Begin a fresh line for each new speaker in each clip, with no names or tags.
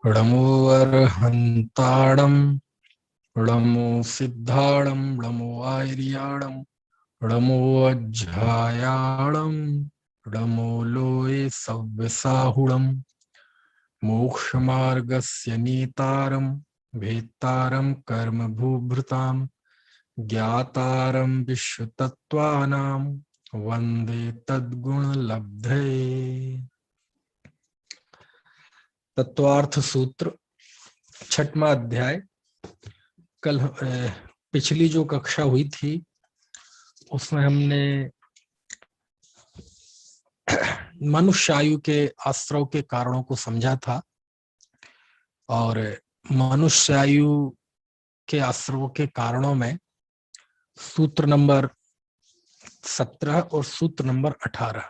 णमो अर्हन्ताणं णमो सिद्धाणं णमो आर्याणं णमो अज्झायाणं णमो लोये सव्यसाहुणं मोक्षमार्गस्य नेतारं भेत्तारं कर्मभूभृतां ज्ञातारं विश्वतत्त्वानां वन्दे तद्गुणलब्धये। तत्वार्थ सूत्र छठवां अध्याय। कल पिछली जो कक्षा हुई थी उसमें हमने मनुष्य आयु के आश्रव के कारणों को समझा था और मनुष्य आयु के आश्रव के कारणों में सूत्र नंबर 17 और सूत्र नंबर 18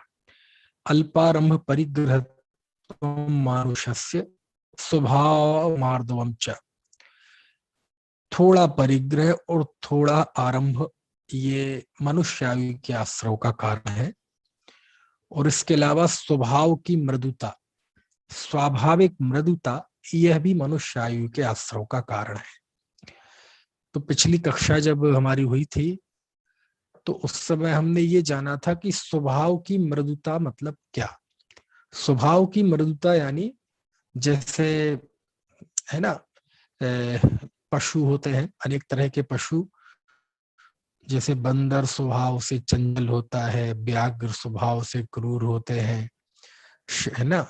अल्पारंभ परिग्रह मानुषस्य स्वभाव मार्दवम च, थोड़ा परिग्रह और थोड़ा आरंभ ये मनुष्य आयु के आश्रव का कारण है। और इसके अलावा स्वभाव की मृदुता, स्वाभाविक मृदुता, यह भी मनुष्य आयु के आश्रव का कारण है। तो पिछली कक्षा जब हमारी हुई थी तो उस समय हमने ये जाना था कि स्वभाव की मृदुता मतलब क्या। स्वभाव की मृदुता यानी जैसे है ना, पशु होते हैं, अनेक तरह के पशु, जैसे बंदर स्वभाव से चंचल होता है, व्याघ्र स्वभाव से क्रूर होते हैं, है ना।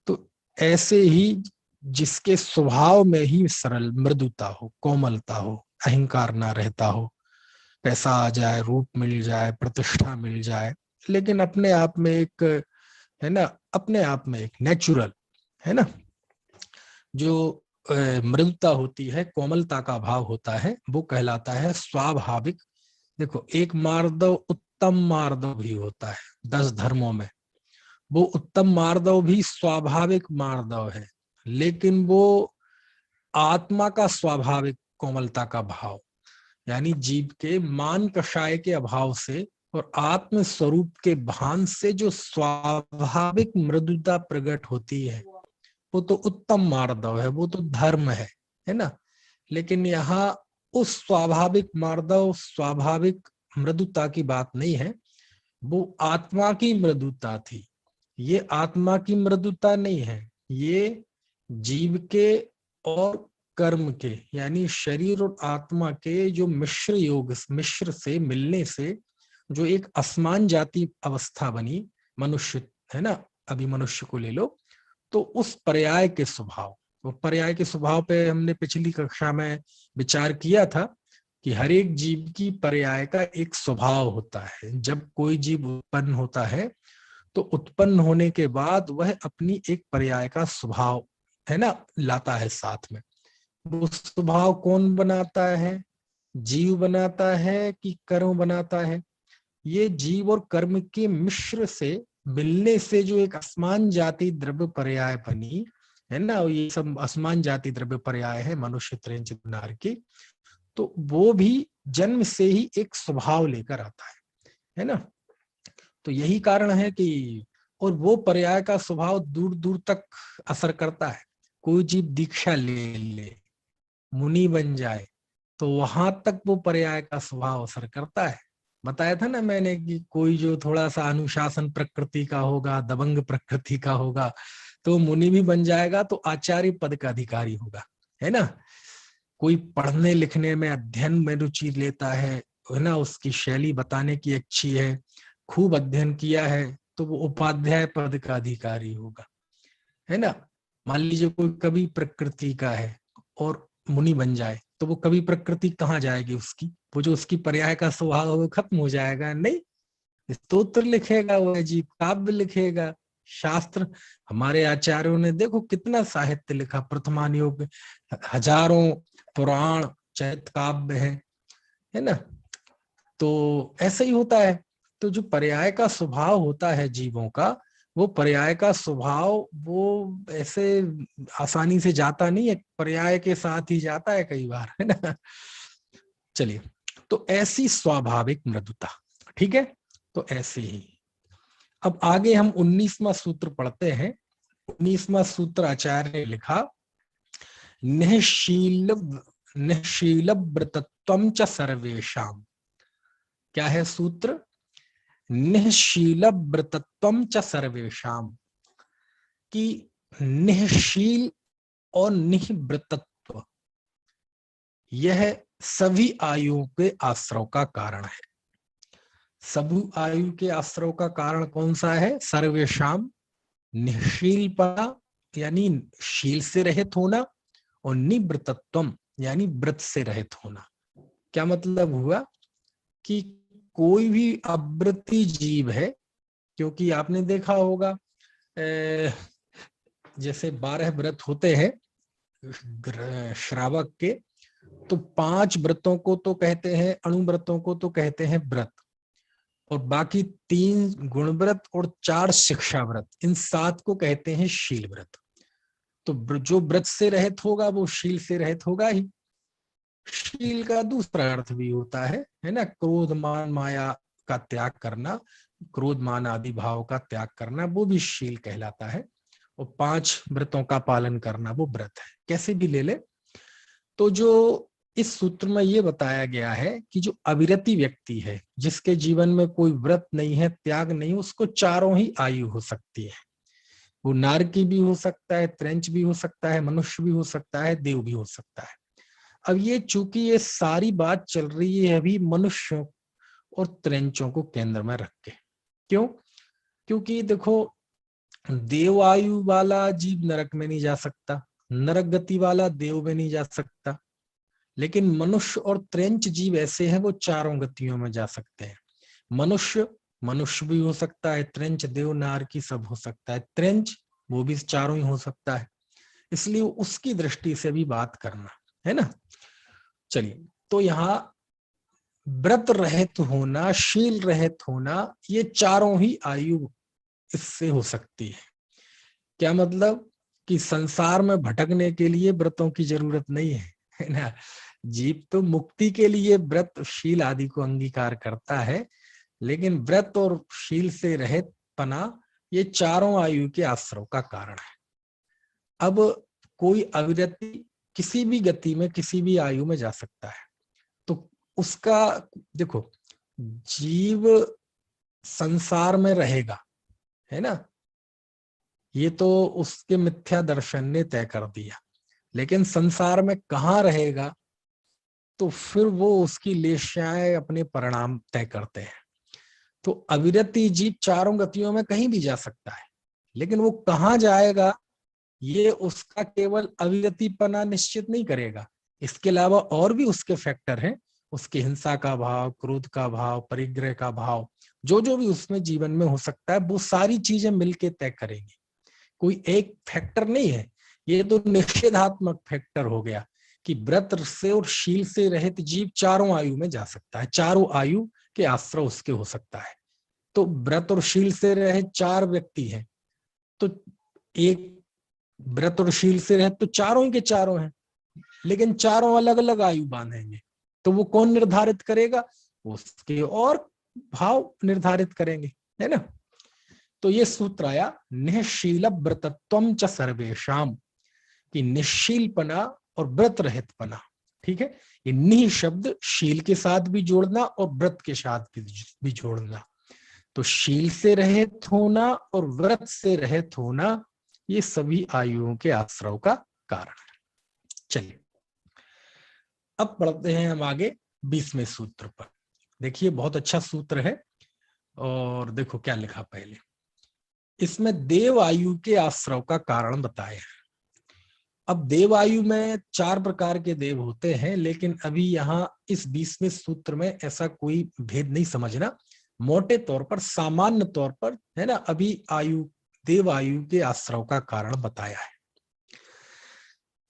तो ऐसे ही जिसके स्वभाव में ही सरल मृदुता हो, कोमलता हो, अहंकार ना रहता हो, पैसा आ जाए, रूप मिल जाए, प्रतिष्ठा मिल जाए, लेकिन अपने आप में एक, है ना, अपने आप में एक नेचुरल, है ना, जो मृदुता होती है, कोमलता का भाव होता है, वो कहलाता है स्वाभाविक। देखो, एक मार्दव उत्तम मार्दव भी होता है 10 धर्मों में, वो उत्तम मार्दव भी स्वाभाविक मार्दव है, लेकिन वो आत्मा का स्वाभाविक कोमलता का भाव, यानी जीव के मान कषाय के अभाव से और आत्म स्वरूप के भान से जो स्वाभाविक मृदुता प्रकट होती है, वो तो उत्तम मार्दव है, वो तो धर्म है ना। लेकिन यहाँ उस स्वाभाविक मार्दव, स्वाभाविक मृदुता की बात नहीं है, वो आत्मा की मृदुता थी। ये आत्मा की मृदुता नहीं है, ये जीव के और कर्म के, यानी शरीर और आत्मा के जो मिश्र योग, मिश्र से मिलने से जो एक असमान जाति अवस्था बनी मनुष्य, है ना। अभी मनुष्य को ले लो तो उस पर्याय के स्वभाव, वो पर्याय के स्वभाव पे हमने पिछली कक्षा में विचार किया था कि हर एक जीव की पर्याय का एक स्वभाव होता है। जब कोई जीव उत्पन्न होता है तो उत्पन्न होने के बाद वह अपनी एक पर्याय का स्वभाव, है ना, लाता है साथ में। वो स्वभाव कौन बनाता है? जीव बनाता है कि कर्म बनाता है? ये जीव और कर्म के मिश्र से मिलने से जो एक असमान जाति द्रव्य पर्याय बनी, है ना, ये सब असमान जाति द्रव्य पर्याय है मनुष्य त्रयंचित नार की। तो वो भी जन्म से ही एक स्वभाव लेकर आता है ना। तो यही कारण है कि, और वो पर्याय का स्वभाव दूर दूर तक असर करता है। कोई जीव दीक्षा ले मुनि बन जाए तो वहां तक वो पर्याय का स्वभाव असर करता है। बताया था ना मैंने कि कोई जो थोड़ा सा अनुशासन प्रकृति का होगा, दबंग प्रकृति का होगा, तो मुनि भी बन जाएगा, तो आचार्य पद का अधिकारी होगा, है ना। कोई पढ़ने लिखने में, अध्ययन में रुचि लेता है ना, उसकी शैली बताने की अच्छी है, खूब अध्ययन किया है, तो वो उपाध्याय पद का अधिकारी होगा, है ना। मान लीजिए कोई कवि प्रकृति का है और मुनि बन जाए, तो वो कवि प्रकृति कहाँ जाएगी उसकी? वो जो उसकी पर्याय का स्वभाव है वो खत्म हो जाएगा। नहीं, स्तोत्र लिखेगा, वह जीव काव्य लिखेगा, शास्त्र। हमारे आचार्यों ने देखो कितना साहित्य लिखा, प्रथमानुयोग, हजारों पुराण चैत काव्य है ना। तो ऐसा ही होता है। तो जो पर्याय का स्वभाव होता है जीवों का, वो पर्याय का स्वभाव वो ऐसे आसानी से जाता नहीं है, पर्याय के साथ ही जाता है कई बार, है ना। चलिए, तो ऐसी स्वाभाविक मृदुता, ठीक है। तो ऐसे ही अब आगे हम 19वां सूत्र पढ़ते हैं। 19वां सूत्र आचार्य ने लिखा, निःशील निःशील व्रतत्वं च सर्वेषाम। क्या है सूत्र? निःशील व्रतत्वं च सर्वेषाम, कि निःशील और निःव्रतत्व यह सभी आयुओं के आश्रव का कारण है। सभी आयु के आश्रव का कारण कौन सा है? सर्वेषाम, निःशीलपना यानी शील से रहित होना, और निव्रतत्वम यानी व्रत से रहित होना। क्या मतलब हुआ कि कोई भी अव्रती जीव है, क्योंकि आपने देखा होगा जैसे 12 व्रत होते हैं श्रावक के, तो 5 व्रतों को तो कहते हैं, अणुव्रतों को तो कहते हैं व्रत, और बाकी 3 गुण व्रत और 4 शिक्षा व्रत, इन 7 को कहते हैं शील व्रत। तो जो व्रत से रहित होगा वो शील से रहित होगा ही। शील का दूसरा अर्थ भी होता है ना, क्रोध मान माया का त्याग करना, क्रोध मान आदि भाव का त्याग करना, वो भी शील कहलाता है। और 5 व्रतों का पालन करना वो व्रत है, कैसे भी ले ले। तो जो इस सूत्र में ये बताया गया है कि जो अविरति व्यक्ति है, जिसके जीवन में कोई व्रत नहीं है, त्याग नहीं, उसको चारों ही आयु हो सकती है। वो नारकी भी हो सकता है, त्रैंच भी हो सकता है, मनुष्य भी हो सकता है, देव भी हो सकता है। अब ये चूंकि ये सारी बात चल रही है अभी मनुष्यों और त्रैंचों को केंद्र में रख के। क्यों? क्योंकि देखो, देव आयु वाला जीव नरक में नहीं जा सकता, नरक गति वाला देव में नहीं जा सकता, लेकिन मनुष्य और त्रैंच जीव ऐसे हैं वो चारों गतियों में जा सकते हैं। मनुष्य मनुष्य भी हो सकता है, त्रैंच देव नारकी सब हो सकता है, त्रैंच वो भी चारों ही हो सकता है, इसलिए उसकी दृष्टि से भी बात करना है ना। चलिए, तो यहाँ व्रत रहित होना, शील रहित होना, ये चारों ही आयु इससे हो सकती है। क्या मतलब? कि संसार में भटकने के लिए व्रतों की जरूरत नहीं है ना। जीव तो मुक्ति के लिए व्रत शील आदि को अंगीकार करता है, लेकिन व्रत और शील से रहित पना ये चारों आयु के आश्रव का कारण है। अब कोई अविरति किसी भी गति में किसी भी आयु में जा सकता है, तो उसका देखो, जीव संसार में रहेगा, है ना, ये तो उसके मिथ्या दर्शन ने तय कर दिया, लेकिन संसार में कहाँ रहेगा तो फिर वो उसकी लेशाएं अपने परिणाम तय करते हैं। तो अविरति जीव चारों गतियों में कहीं भी जा सकता है, लेकिन वो कहाँ जाएगा ये उसका केवल अविरतिपना निश्चित नहीं करेगा। इसके अलावा और भी उसके फैक्टर हैं, उसके हिंसा का भाव, क्रोध का भाव, परिग्रह का भाव, जो जो भी उसमें जीवन में हो सकता है, वो सारी चीजें मिलके तय करेंगी। कोई एक फैक्टर नहीं है, ये तो निषेधात्मक फैक्टर हो गया कि व्रत से और शील से रहित जीव चारों आयु में जा सकता है, चारों आयु के आश्रय उसके हो सकता है। तो व्रत और शील से रहित 4 व्यक्ति हैं, तो एक व्रत और शील से रहित तो चारों ही के चारों हैं, लेकिन चारों अलग अलग आयु बांधेंगे, तो वो कौन निर्धारित करेगा? उसके और भाव निर्धारित करेंगे, है ना। तो ये सूत्र आया निःशील व्रतत्वं च सर्वेषाम, कि निःशीलपना और व्रत रहितपना। ठीक है, ये निह शब्द शील के साथ भी जोड़ना और व्रत के साथ भी जोड़ना। तो शील से रहित होना और व्रत से रहित होना ये सभी आयुओं के आश्रव का कारण है। चलिए, अब पढ़ते हैं हम आगे 20वें सूत्र पर। देखिए, बहुत अच्छा सूत्र है, और देखो क्या लिखा पहले। इसमें देव आयु के आश्रव का कारण बताया है। अब देव आयु में 4 प्रकार के देव होते हैं, लेकिन अभी यहाँ इस 20वें सूत्र में ऐसा कोई भेद नहीं समझना। मोटे तौर पर, सामान्य तौर पर, है ना, अभी आयु देव आयु के आश्रव का कारण बताया है।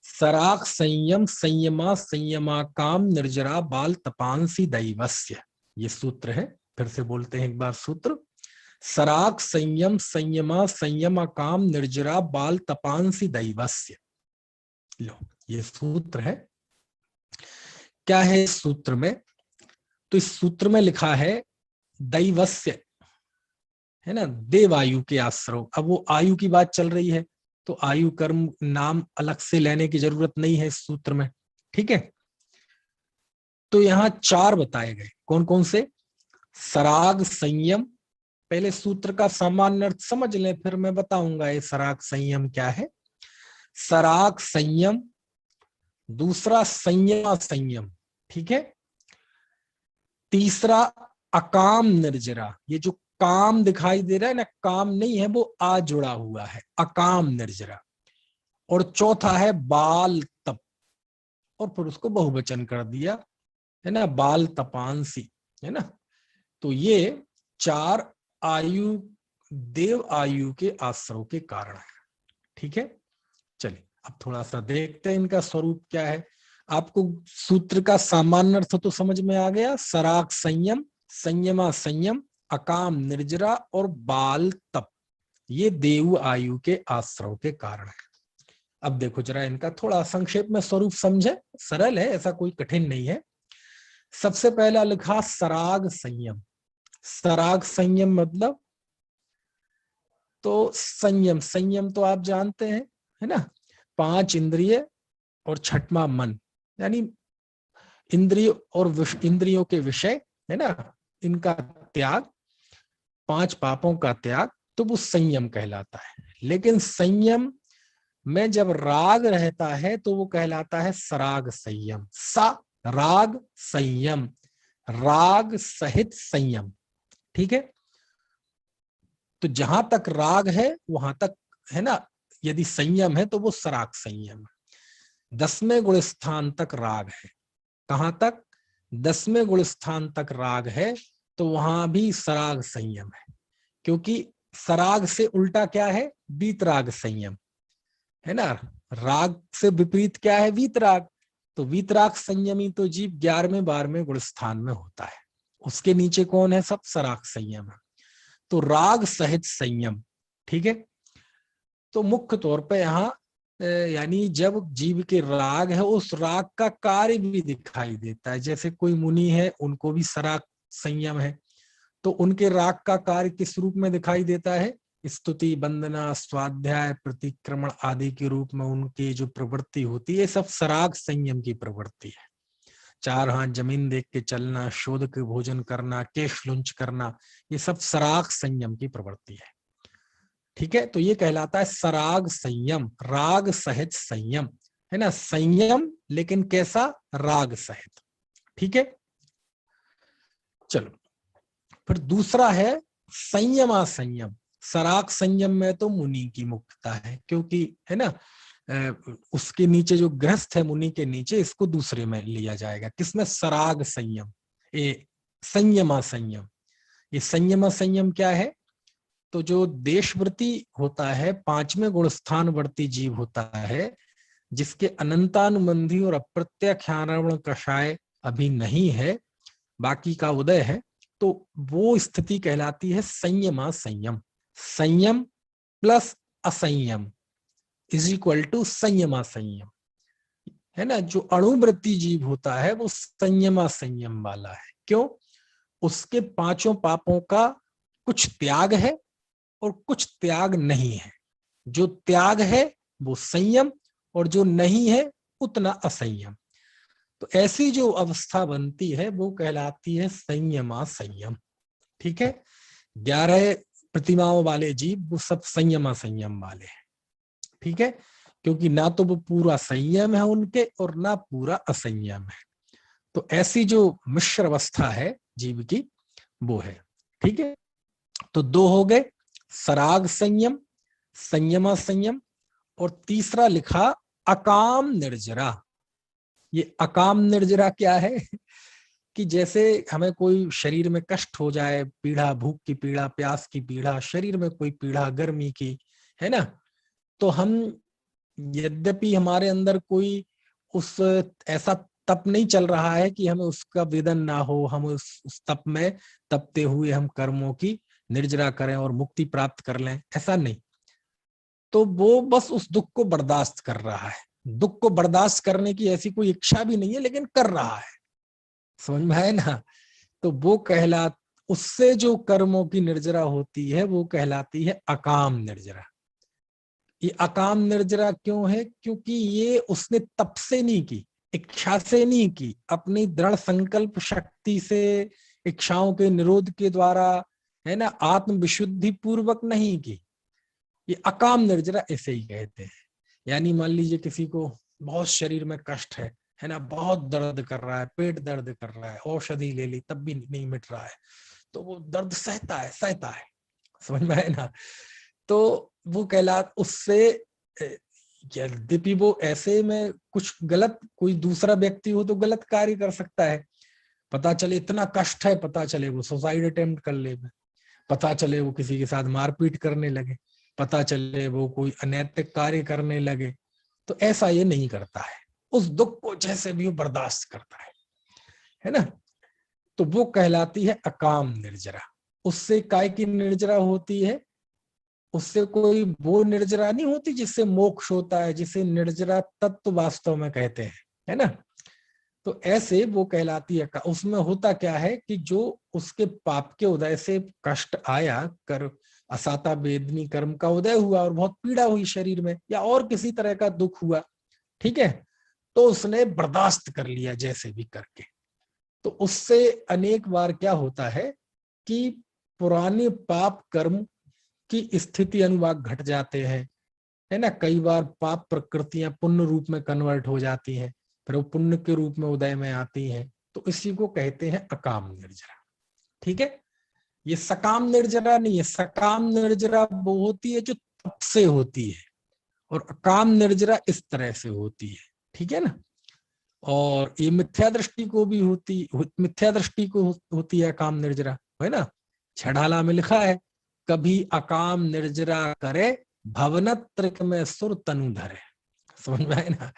सराक संयम संयमा संयमा काम निर्जरा बाल तपांसी दैवस्य, ये सूत्र है। फिर से बोलते हैं एक बार सूत्र। सराक संयम संयमा संयमा काम निर्जरा बाल तपांसी दैवस्य। लो, ये सूत्र है। क्या है इस सूत्र में? तो इस सूत्र में लिखा है दैवस्य, है ना, देव आयु के आश्रव। अब वो आयु की बात चल रही है, तो आयु कर्म नाम अलग से लेने की जरूरत नहीं है इस सूत्र में। ठीक है, तो यहाँ 4 बताए गए। कौन कौन से? सराग संयम, पहले सूत्र का सामान्य अर्थ समझ लें, फिर मैं बताऊंगा ये सराग संयम क्या है। सराग संयम, दूसरा संयमा संयम, ठीक है। तीसरा अकाम निर्जरा, ये जो काम दिखाई दे रहा है ना, काम नहीं है, वो आ जुड़ा हुआ है, अकाम निर्जरा। और चौथा है बाल तप, और फिर उसको बहुवचन कर दिया, है ना, बाल तपांसी, है ना। तो ये 4 आयु, देव आयु के आश्रव के कारण है। ठीक है, चलिए अब थोड़ा सा देखते हैं इनका स्वरूप क्या है। आपको सूत्र का सामान्य अर्थ तो समझ में आ गया। सराग संयम, संयमा संयम, अकाम निर्जरा और बाल तप, ये देव आयु के आश्रव के कारण है। अब देखो जरा इनका थोड़ा संक्षेप में स्वरूप समझे, सरल है, ऐसा कोई कठिन नहीं है। सबसे पहला लिखा सराग संयम। सराग संयम मतलब, तो संयम, संयम तो आप जानते हैं, है ना, 5 इंद्रिय और छठवां मन, यानी इंद्रिय और इंद्रियों के विषय, है ना, इनका त्याग, 5 पापों का त्याग, तो वो संयम कहलाता है। लेकिन संयम में जब राग रहता है तो वो कहलाता है सराग संयम। सा राग संयम, राग सहित संयम। ठीक है, तो जहां तक राग है वहां तक, है ना, यदि संयम है तो वो सराग संयम है। 10वें गुण स्थान तक राग है। कहां तक? 10वें गुण स्थान तक राग है, तो वहां भी सराग संयम है। क्योंकि सराग से उल्टा क्या है? वीतराग संयम, है ना। राग से विपरीत क्या है? वीतराग। तो वीतराग संयमी तो जीव 11वें 12वें गुण स्थान में होता है। उसके नीचे कौन है? सब सराग संयम है। तो राग सहित संयम। ठीक है, तो मुख्य तौर पे यहाँ यानी जब जीव के राग है, उस राग का कार्य भी दिखाई देता है। जैसे कोई मुनि है, उनको भी सराग संयम है, तो उनके राग का कार्य किस रूप में दिखाई देता है? स्तुति, वंदना, स्वाध्याय, प्रतिक्रमण आदि के रूप में उनकी जो प्रवृत्ति होती है, सब सराग संयम की प्रवृत्ति है। 4 हाथ जमीन देख के चलना, शोध के भोजन करना, केश लुंच करना, ये सब सराग संयम की प्रवृत्ति है। ठीक है, तो ये कहलाता है सराग संयम, राग सहित संयम, है ना। संयम लेकिन कैसा? राग सहित। ठीक है, चलो फिर दूसरा है संयमा संयम। सराग संयम में तो मुनि की मुख्यता है, क्योंकि, है ना, उसके नीचे जो गृहस्थ है मुनि के नीचे, इसको दूसरे में लिया जाएगा। किसमें? सराग संयम, ये संयमा संयम। ये संयमा संयम क्या है? तो जो देशवृत्ति होता है, 5वें गुण स्थान वर्ती जीव होता है, जिसके अनंतानुबंधी और अप्रत्याख्यान कषाय अभी नहीं है, बाकी का उदय है, तो वो स्थिति कहलाती है संयमा संयम। संयम प्लस असंयम इज इक्वल टू संयमा संयम, है ना। जो अणुवृत्ति जीव होता है वो संयमा संयम वाला है। क्यों? उसके 5 पापों का कुछ त्याग है और कुछ त्याग नहीं है। जो त्याग है वो संयम, और जो नहीं है उतना असंयम। तो ऐसी जो अवस्था बनती है वो कहलाती है संयमा संयम। ठीक है, 11 प्रतिमाओं वाले जीव वो सब संयमा संयम वाले हैं। ठीक है, क्योंकि ना तो वो पूरा संयम है उनके और ना पूरा असंयम है। तो ऐसी जो मिश्र अवस्था है जीव की, वो है। ठीक है, तो 2 हो गए, सराग संयम, संयमा संयम, और तीसरा लिखा अकाम निर्जरा। ये अकाम निर्जरा क्या है? कि जैसे हमें कोई शरीर में कष्ट हो जाए, पीड़ा, भूख की पीड़ा, प्यास की पीड़ा, शरीर में कोई पीड़ा, गर्मी की, है ना, तो हम, यद्यपि हमारे अंदर कोई उस ऐसा तप नहीं चल रहा है कि हमें उसका वेदन ना हो, हम उस तप में तपते हुए हम कर्मों की निर्जरा करें और मुक्ति प्राप्त कर लें, ऐसा नहीं। तो वो बस उस दुख को बर्दाश्त कर रहा है। दुख को बर्दाश्त करने की ऐसी कोई इच्छा भी नहीं है, लेकिन कर रहा है। समझ में आए ना? तो वो उससे जो कर्मों की निर्जरा होती है वो कहलाती है अकाम निर्जरा। ये अकाम निर्जरा क्यों है? क्योंकि ये उसने तप से नहीं की, इच्छा से नहीं की, अपनी दृढ़ संकल्प शक्ति से, इच्छाओं के निरोध के द्वारा, है ना, आत्म विशुद्धि पूर्वक नहीं की। ये अकाम निर्जरा ऐसे ही कहते हैं। यानी मान लीजिए किसी को बहुत शरीर में कष्ट है ना, बहुत दर्द कर रहा है, पेट दर्द कर रहा है, औषधि ले ली तब भी नहीं मिट रहा है, तो वो दर्द सहता है, समझ में है ना। तो वो उससे यद्यपि वो ऐसे में कुछ गलत, कोई दूसरा व्यक्ति हो तो गलत कार्य कर सकता है, पता चले इतना कष्ट है, पता चले वो सुसाइड अटेम्प्ट कर ले, पता चले वो किसी के साथ मारपीट करने लगे, पता चले वो कोई अनैतिक कार्य करने लगे, तो ऐसा ये नहीं करता है, उस दुख को जैसे भी वो बर्दाश्त करता है ना। तो वो कहलाती है अकाम निर्जरा। उससे काय की निर्जरा होती है? उससे कोई वो निर्जरा नहीं होती जिससे मोक्ष होता है, जिसे निर्जरा तत्व वास्तव में कहते हैं, है ना। तो ऐसे वो कहलाती है। उसमें होता क्या है कि जो उसके पाप के उदय से कष्ट आया, कर असाता वेदनी कर्म का उदय हुआ और बहुत पीड़ा हुई शरीर में, या और किसी तरह का दुख हुआ, ठीक है, तो उसने बर्दाश्त कर लिया जैसे भी करके। तो उससे अनेक बार क्या होता है कि पुराने पाप कर्म की स्थिति अनुवाद घट जाते हैं, है ना। कई बार पाप प्रकृतियां पुण्य रूप में कन्वर्ट हो जाती हैं, फिर वो पुण्य के रूप में उदय में आती हैं, तो इसी को कहते हैं अकाम निर्जरा। ठीक है, ये सकाम निर्जरा नहीं है। सकाम निर्जरा वो होती है जो तप से होती है, और अकाम निर्जरा इस तरह से होती है, ठीक है ना। और ये मिथ्या दृष्टि को भी होती है अकाम निर्जरा, है ना। छड़ाला में लिखा है, कभी अकाम निर्जरा करे भवनत्रिक में सुर तनु धरे। समझ में आए ना,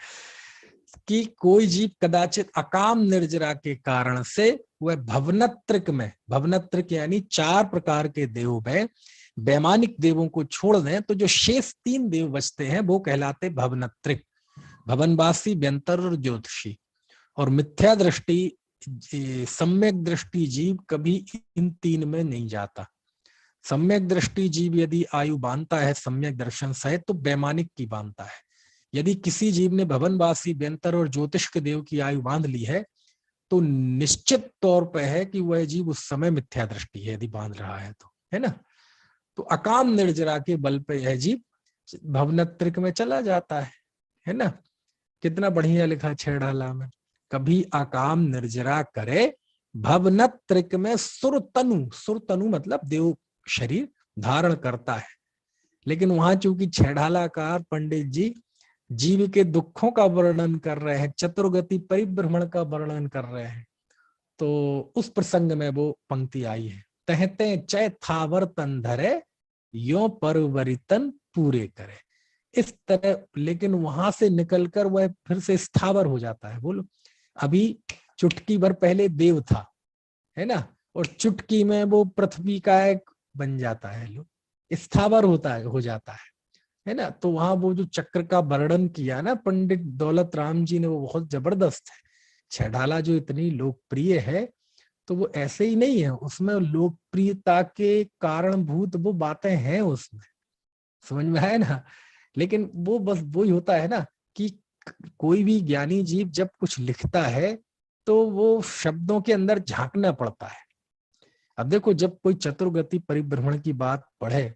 कि कोई जीव कदाचित अकाम निर्जरा के कारण से वह भवनत्रिक में, भवनत्रिक यानी 4 प्रकार के देवों में वैमानिक देवों को छोड़ दें तो जो शेष 3 देव बचते हैं वो कहलाते भवनत्रिक, भवनवासी, व्यंतर और ज्योतिषी। और मिथ्या दृष्टि, सम्यक दृष्टि जीव कभी इन 3 में नहीं जाता। सम्यक दृष्टि जीव यदि आयु बांधता है सम्यक दर्शन सहित तो वैमानिक की बांधता है। यदि किसी जीव ने भवनवासी, व्यंतर और ज्योतिष के देव की आयु बांध ली है तो निश्चित तौर पर है कि वह जीव उस समय मिथ्या दृष्टि है, यदि बांध रहा है तो, है ना। तो अकाम निर्जरा के बल पे यह जीव भवनत्रिक में चला जाता है ना। कितना बढ़िया लिखा छेड़ाला में, कभी अकाम निर्जरा करे भवनत्रिक में सुरतनु, सुरतनु मतलब देव शरीर धारण करता है। लेकिन वहां चूंकि छेड़ालाकार पंडित जी जीव के दुखों का वर्णन कर रहे हैं, चतुर्गति परिभ्रमण का वर्णन कर रहे हैं, तो उस प्रसंग में वो पंक्ति आई है, तहते चय थावर तन धरे यो परवरितन पूरे करे, इस तरह। लेकिन वहां से निकलकर वह फिर से स्थावर हो जाता है। बोलो, अभी चुटकी भर पहले देव था, है ना, और चुटकी में वो पृथ्वी का एक बन जाता है, लो स्थावर होता है, हो जाता है ना। तो वहां वो जो चक्र का वर्णन किया ना पंडित दौलत राम जी ने, वो बहुत जबरदस्त है। छेड़ाला जो इतनी लोकप्रिय है तो वो ऐसे ही नहीं है, उसमें लोकप्रियता के कारणभूत वो बातें हैं उसमें, समझ में है ना। लेकिन वो बस वही होता है ना कि कोई भी ज्ञानी जीव जब कुछ लिखता है तो वो शब्दों के अंदर झांकना पड़ता है। अब देखो, जब कोई चतुर्गति परिभ्रमण की बात पढ़े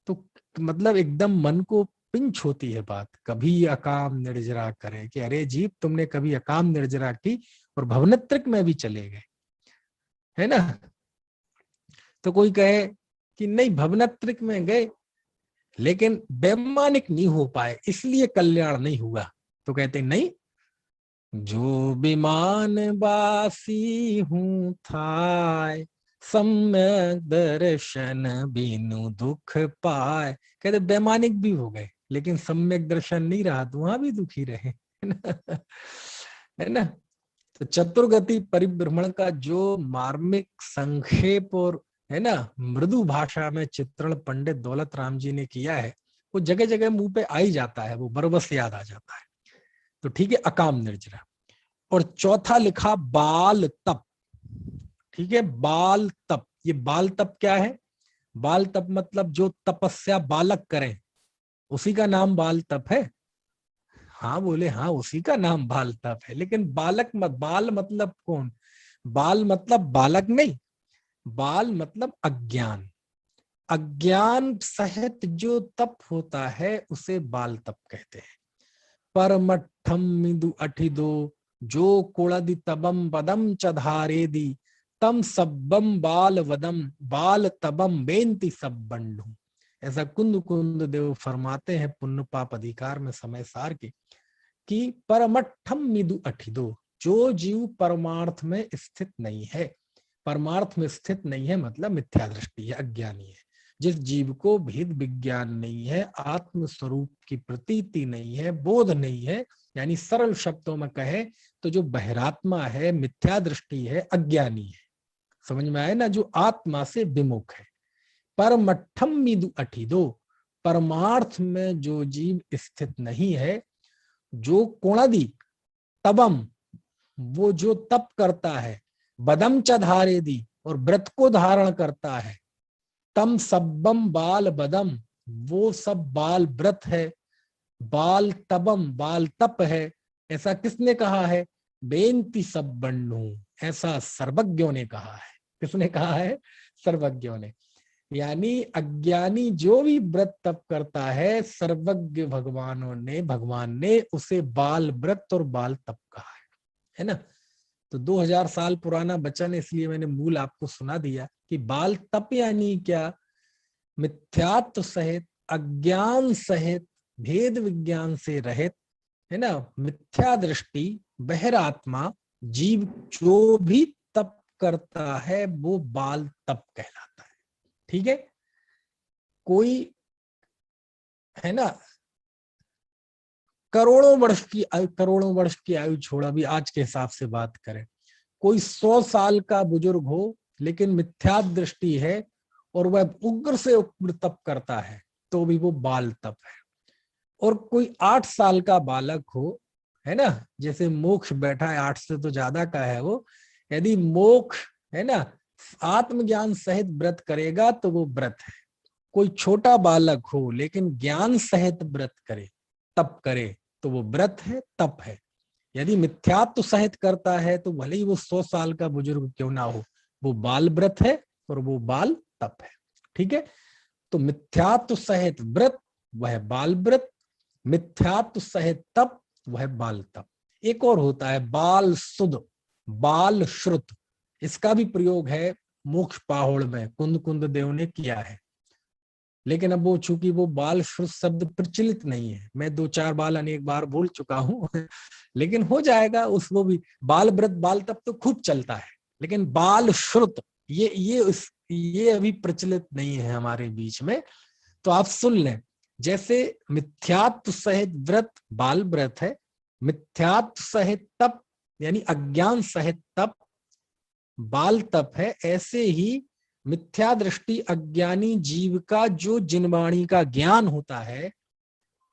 तो मतलब एकदम मन को पिंच होती है बात, कभी अकाम निर्जरा करे, कि अरे जीव तुमने कभी अकाम निर्जरा की और भवनत्रिक में भी चले गए, है ना। तो कोई कहे कि नहीं भवनत्रिक में गए लेकिन वैमानिक नहीं हो पाए इसलिए कल्याण नहीं हुआ, तो कहते नहीं, जो विमान बासी हूं थाय सम्यक दर्शन बिनु दुख पाए। कहते वैमानिक भी हो गए लेकिन सम्यक दर्शन नहीं रहा तो वहां भी दुखी रहे, है ना। तो चतुर्गति परिभ्रमण का जो मार्मिक संक्षेप और, है ना, मृदु भाषा में चित्रण पंडित दौलत राम जी ने किया है, वो जगह जगह मुंह पे आ ही जाता है, वो बरबस याद आ जाता है। तो ठीक है, अकाम निर्जरा। और चौथा लिखा बाल तप, ठीक है, बाल तप। ये बाल तप क्या है? बाल तप मतलब जो तपस्या बालक करें, उसी का नाम बाल तप है। हाँ बोले, हाँ उसी का नाम बाल तप है, लेकिन बालक मत, बाल मतलब कौन? बाल मतलब बालक नहीं, बाल मतलब अज्ञान। अज्ञान सहित जो तप होता है उसे बाल तप कहते हैं। परमठम मिदु अठिदो जो कुड़दि तबम पदम चधारेदी तम सब्बम बाल वदम बाल तबम बेंति सब बंडू। ऐसा कुंद कुंद देव फरमाते हैं पुण्य पाप अधिकार में समय सार के, कि परमठम मिदु अठिदो, जो जीव परमार्थ में स्थित नहीं है, परमार्थ में स्थित नहीं है मतलब मिथ्या दृष्टि है, अज्ञानी है। जिस जीव को भेद विज्ञान नहीं है, आत्म स्वरूप की प्रतीति नहीं है, बोध नहीं है, यानी सरल शब्दों में कहे तो जो बहिरात्मा है, मिथ्या दृष्टि है, अज्ञानी है। समझ में आए ना? जो आत्मा से विमुख है। परमठम मिदु अठिदो, परमार्थ में जो जीव स्थित नहीं है, जो कोणादि तबम, वो जो तप करता है, बदम च धारे दी, और व्रत को धारण करता है, तम सब्बम बाल बदम, वो सब बाल व्रत है, बाल तबम बाल तप है। ऐसा किसने कहा है? बेंती सब बंडू, ऐसा सर्वज्ञों ने कहा है। किसने कहा है? सर्वज्ञों ने। यानी अज्ञानी जो भी व्रत तप करता है, सर्वज्ञ भगवान ने उसे बाल व्रत और बाल तप कहा है ना? तो 2000 साल पुराना वचन, इसलिए मैंने मूल आपको सुना दिया कि बाल तप यानी क्या? मिथ्यात्व सहित, अज्ञान सहित, भेद विज्ञान से रहित, है ना, मिथ्या दृष्टि, बहिरात्मा जीव जो भी तप करता है वो बाल तप कहलाता है। ठीक है? कोई, है ना, करोड़ों वर्ष की आयु छोड़, अभी आज के हिसाब से बात करें, कोई 100 साल का बुजुर्ग हो लेकिन मिथ्या दृष्टि है और वह उग्र से उग्र तप करता है, तो भी वो बाल तप है। और कोई 8 साल का बालक हो, है ना, जैसे मोक्ष बैठा है, 8 से तो ज्यादा का है वो, यदि मोक्ष, है ना, आत्मज्ञान सहित व्रत करेगा तो वो व्रत है। कोई छोटा बालक हो लेकिन ज्ञान सहित व्रत करे, तप करे, तो वो व्रत है, तप है। यदि मिथ्यात्व सहित करता है तो भले ही वो 100 साल का बुजुर्ग क्यों ना हो, वो बाल व्रत है और वो बाल तप है। ठीक है? तो मिथ्यात्व सहित व्रत वह बाल व्रत, मिथ्यात्व सहित तप वह बाल तप। एक और होता है बाल सुध, बाल श्रुत, इसका भी प्रयोग है मोक्ष पाहुड़ में, कुंद कुंद देव ने किया है। लेकिन अब वो चूंकि वो बाल श्रुत शब्द प्रचलित नहीं है, मैं 2-4 बाल अनेक बार बोल चुका हूं लेकिन हो जाएगा उस, वो भी बाल व्रत बाल तप तो खूब चलता है, लेकिन बाल श्रुत ये अभी प्रचलित नहीं है हमारे बीच में। तो आप सुन लें, जैसे मिथ्यात्व सहित व्रत बाल व्रत है, मिथ्यात्व सहित तप यानी अज्ञान सहित तप बाल तप है, ऐसे ही मिथ्या दृष्टि अज्ञानी जीव का जो जिनवाणी का ज्ञान होता है,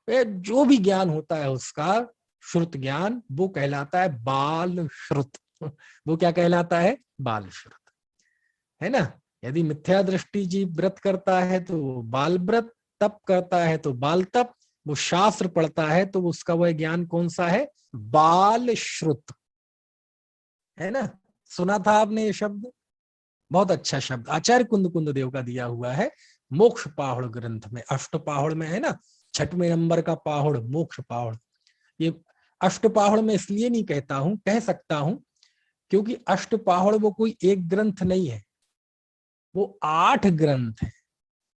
जो भी ज्ञान होता है उसका श्रुत ज्ञान, वो कहलाता है बाल श्रुत वो क्या कहलाता है? बाल श्रुत, है ना? यदि मिथ्या दृष्टि जीव व्रत करता है तो वो बाल व्रत, तप करता है तो बाल तप, वो शास्त्र पढ़ता है तो उसका वह ज्ञान कौन सा है? बाल श्रुत, है ना? सुना था आपने ये शब्द? बहुत अच्छा शब्द आचार्य कुंद कुंद देव का दिया हुआ है मोक्ष पाहुड़ ग्रंथ में, अष्ट पाहुड़ में, है ना, 6वें नंबर का पाहुड़ मोक्ष पाहुड़। ये अष्ट पाहुड़ में इसलिए नहीं कहता हूं, कह सकता हूं क्योंकि अष्ट पाहुड़ वो कोई एक ग्रंथ नहीं है, वो 8 ग्रंथ है।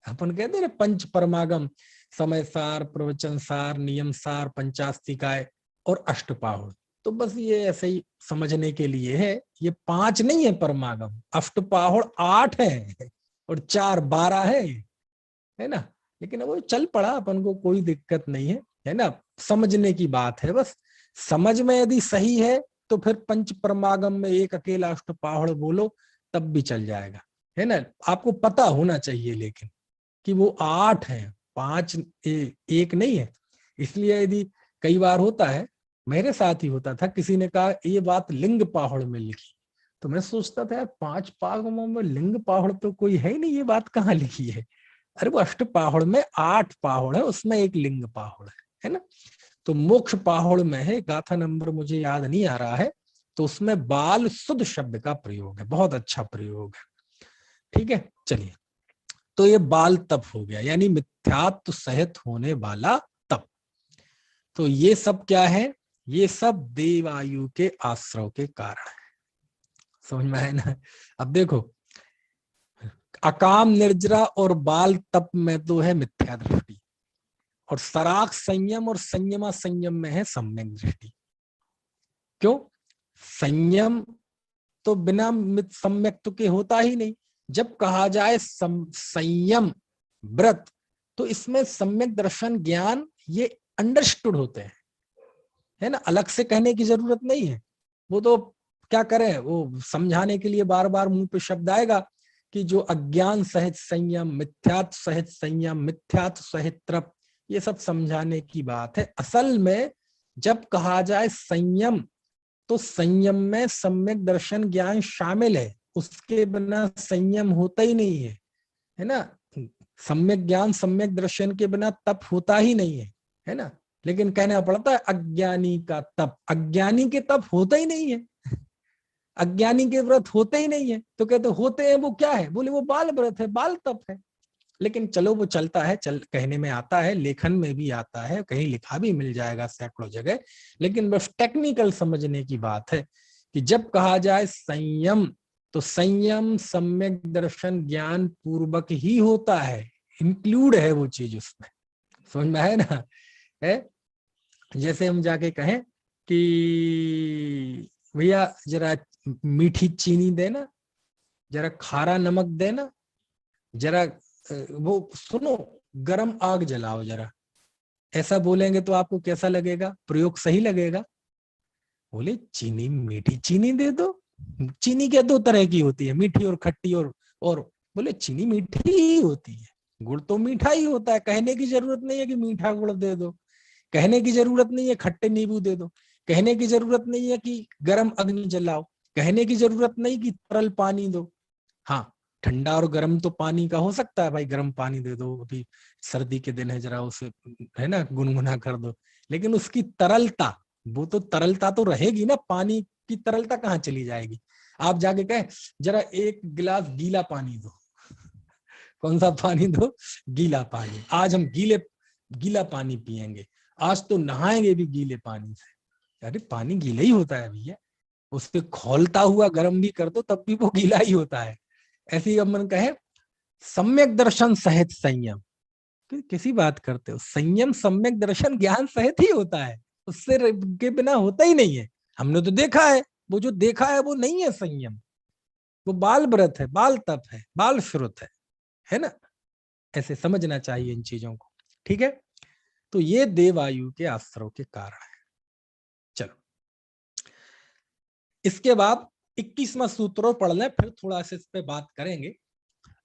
अपन कहते हैं ना पंच परमागम, समय सार, प्रवचन सार, नियम सार, पंचास्तिकाय और अष्टपाहुड़। तो बस ये ऐसे ही समझने के लिए है, ये 5 नहीं है परमागम, अष्टपाहुड़ 8 है और 4 12 है ना? लेकिन वो चल पड़ा, अपन को कोई दिक्कत नहीं है ना? समझने की बात है बस। समझ में यदि सही है तो फिर पंच परमागम में एक अकेला अष्टपाहुड़ बोलो तब भी चल जाएगा, है ना? आपको पता होना चाहिए लेकिन कि वो 8 है, 5 एक नहीं है। इसलिए यदि कई बार होता है, मेरे साथ ही होता था, किसी ने कहा ये बात लिंग पाहुड़ में लिखी, तो मैं सोचता था यार 5 पागमों में लिंग पाहुड़ तो कोई है ही नहीं, ये बात कहाँ लिखी है? अरे वो अष्टपाहुड़ में 8 पाहुड़ है, उसमें एक लिंग पाहुड़ है ना। तो मोक्ष पाहुड़ में है, गाथा नंबर मुझे याद नहीं आ रहा है, तो उसमें बाल शुद्ध शब्द का प्रयोग है, बहुत अच्छा प्रयोग है। ठीक है, चलिए। तो ये बाल तप हो गया, यानी मिथ्यात्व सहित होने वाला तप। तो ये सब क्या है, ये सब देवायु के आश्रव के कारण है। समझ में आया ना। अब देखो, अकाम निर्जरा और बाल तप में तो है मिथ्या दृष्टि, और सराग संयम और संयमा संयम में है सम्यक दृष्टि। क्यों? संयम तो बिना सम्यक के होता ही नहीं। जब कहा जाए संयम व्रत, तो इसमें सम्यक दर्शन ज्ञान ये अंडरस्टूड होते हैं, है ना, अलग से कहने की जरूरत नहीं है। वो तो क्या करें, वो समझाने के लिए बार बार मुंह पे शब्द आएगा कि जो अज्ञान सहित संयम, मिथ्यात्व सहित संयम, मिथ्यात्व सहित तप, ये सब समझाने की बात है। असल में जब कहा जाए संयम, तो संयम में सम्यक दर्शन ज्ञान शामिल है, उसके बिना संयम होता ही नहीं है ना। सम्यक ज्ञान सम्यक दर्शन के बिना तप होता ही नहीं है ना। लेकिन कहना पड़ता है अज्ञानी का तप, अज्ञानी के तप होता ही नहीं है, अज्ञानी के व्रत होते ही नहीं है। तो कहते होते हैं, वो क्या है, बोले वो बाल व्रत है, बाल तप है। लेकिन चलो वो चलता है, कहने में आता है, लेखन में भी आता है, कहीं लिखा भी मिल जाएगा सैकड़ों जगह। लेकिन बस टेक्निकल समझने की बात है कि जब कहा जाए संयम, तो संयम सम्यक दर्शन ज्ञान पूर्वक ही होता है, इंक्लूड है वो चीज उसमें। समझ में है ना। है जैसे हम जाके कहें कि भैया जरा मीठी चीनी देना, जरा खारा नमक देना, जरा वो सुनो गरम आग जलाओ जरा, ऐसा बोलेंगे तो आपको कैसा लगेगा, प्रयोग सही लगेगा? बोले चीनी, मीठी चीनी दे दो। चीनी क्या 2 तरह की होती है, मीठी और खट्टी, और बोले चीनी मीठी ही होती है, गुड़ तो मीठा ही होता है। कहने की जरूरत नहीं है कि मीठा गुड़ दे दो, कहने की जरूरत नहीं है खट्टे नींबू दे दो, कहने की जरूरत नहीं है कि गर्म अग्नि जलाओ, कहने की जरूरत नहीं कि तरल पानी दो। हाँ, ठंडा और गर्म तो पानी का हो सकता है, भाई गर्म पानी दे दो, अभी सर्दी के दिन है, जरा उसे है ना गुनगुना कर दो। लेकिन उसकी तरलता, वो तो तरलता तो रहेगी ना, पानी की तरलता कहाँ चली जाएगी? आप जाके कहें जरा 1 गिलास गीला पानी दो, कौन सा पानी दो? गीला पानी। आज हम गीला पानी पियेंगे, आज तो नहाएंगे भी गीले पानी से। अरे पानी गीला ही होता है भैया, उसके खौलता हुआ गर्म भी कर दो तब भी वो गीला ही होता है। ऐसी अब मन कहे सम्यक दर्शन सहित संयम, किसी बात करते हो, संयम सम्यक दर्शन ज्ञान सहित ही होता है, उससे के बिना होता ही नहीं है। हमने तो देखा है, वो जो देखा है वो नहीं है संयम, वो बाल व्रत है, बाल तप है, बाल श्रुत है ना। ऐसे समझना चाहिए इन चीजों को। ठीक है, तो ये देवायु के आश्रव के कारण है। चलो, इसके बाद 21वां सूत्र पढ़ लें, फिर थोड़ा सा इस पे बात करेंगे।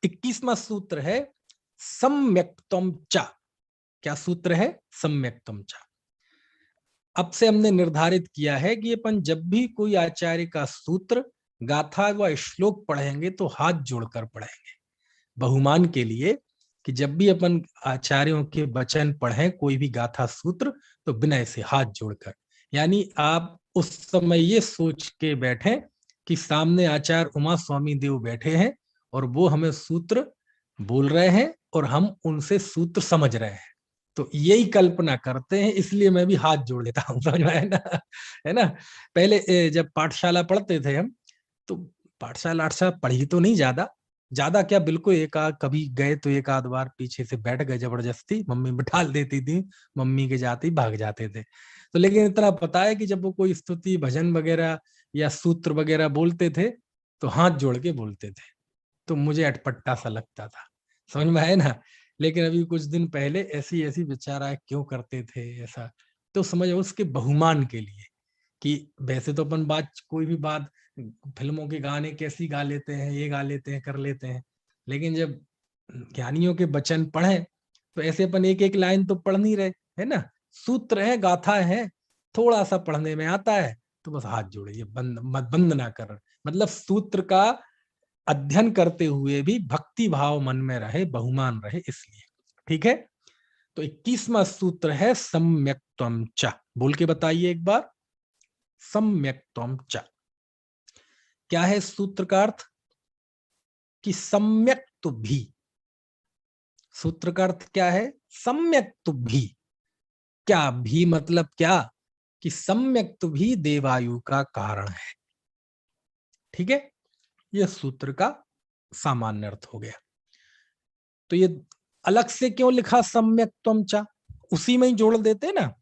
21वां सूत्र है सम्यक्तम च। क्या सूत्र है? सम्यक्तम च। अब से हमने निर्धारित किया है कि अपन जब भी कोई आचार्य का सूत्र, गाथा व श्लोक पढ़ेंगे तो हाथ जोड़कर पढ़ेंगे, बहुमान के लिए, कि जब भी अपन आचार्यों के वचन पढ़ें, कोई भी गाथा सूत्र, तो बिना ऐसे हाथ जोड़कर, यानी आप उस समय ये सोच के बैठे कि सामने आचार्य उमा स्वामी देव बैठे हैं और वो हमें सूत्र बोल रहे हैं और हम उनसे सूत्र समझ रहे हैं। तो यही कल्पना करते हैं, इसलिए मैं भी हाथ जोड़ लेता हूँ। समझ में आया ना, है ना। पहले जब पाठशाला पढ़ते थे हम, तो पाठशाला पढ़ी तो नहीं ज्यादा, ज्यादा क्या, बिल्कुल एक आध कभी गए तो एक आध बार पीछे से बैठ गए, जबरदस्ती मम्मी बिठा देती थी, मम्मी के जाते ही भाग जाते थे। तो लेकिन इतना पता है कि जब वो कोई स्तुति भजन वगैरह या सूत्र वगैरह बोलते थे, तो हाथ जोड़ के बोलते थे, तो मुझे अटपटा सा लगता था। समझ में आया ना। लेकिन अभी कुछ दिन पहले ऐसी ऐसी विचारा क्यों करते थे ऐसा, तो समझ उसके बहुमान के लिए, कि वैसे तो अपन बात, कोई भी बात, फिल्मों के गाने कैसी गा लेते हैं, ये गा लेते हैं, कर लेते हैं, लेकिन जब ज्ञानियों के वचन पढ़े, तो ऐसे अपन एक एक लाइन तो पढ़ नहीं रहे, है ना, सूत्र है, गाथा है, थोड़ा सा पढ़ने में आता है, तो बस हाथ जोड़िए, बंद मत, बंद ना कर, मतलब सूत्र का अध्ययन करते हुए भी भक्ति भाव मन में रहे, बहुमान रहे, इसलिए। ठीक है, तो 21वां सूत्र है सम्यक त्वम च। बोल के बताइए एक बार, सम्यक त्वम च। क्या है सूत्र का अर्थ? कि सम्यक तु भी। सूत्र का अर्थ क्या है? सम्यक तु भी। क्या भी मतलब क्या? कि सम्यक तु भी देवायु का कारण है। ठीक है, यह सूत्र का सामान्य अर्थ हो गया। तो ये अलग से क्यों लिखा सम्यक त्वम च? उसी में ही जोड़ देते ना,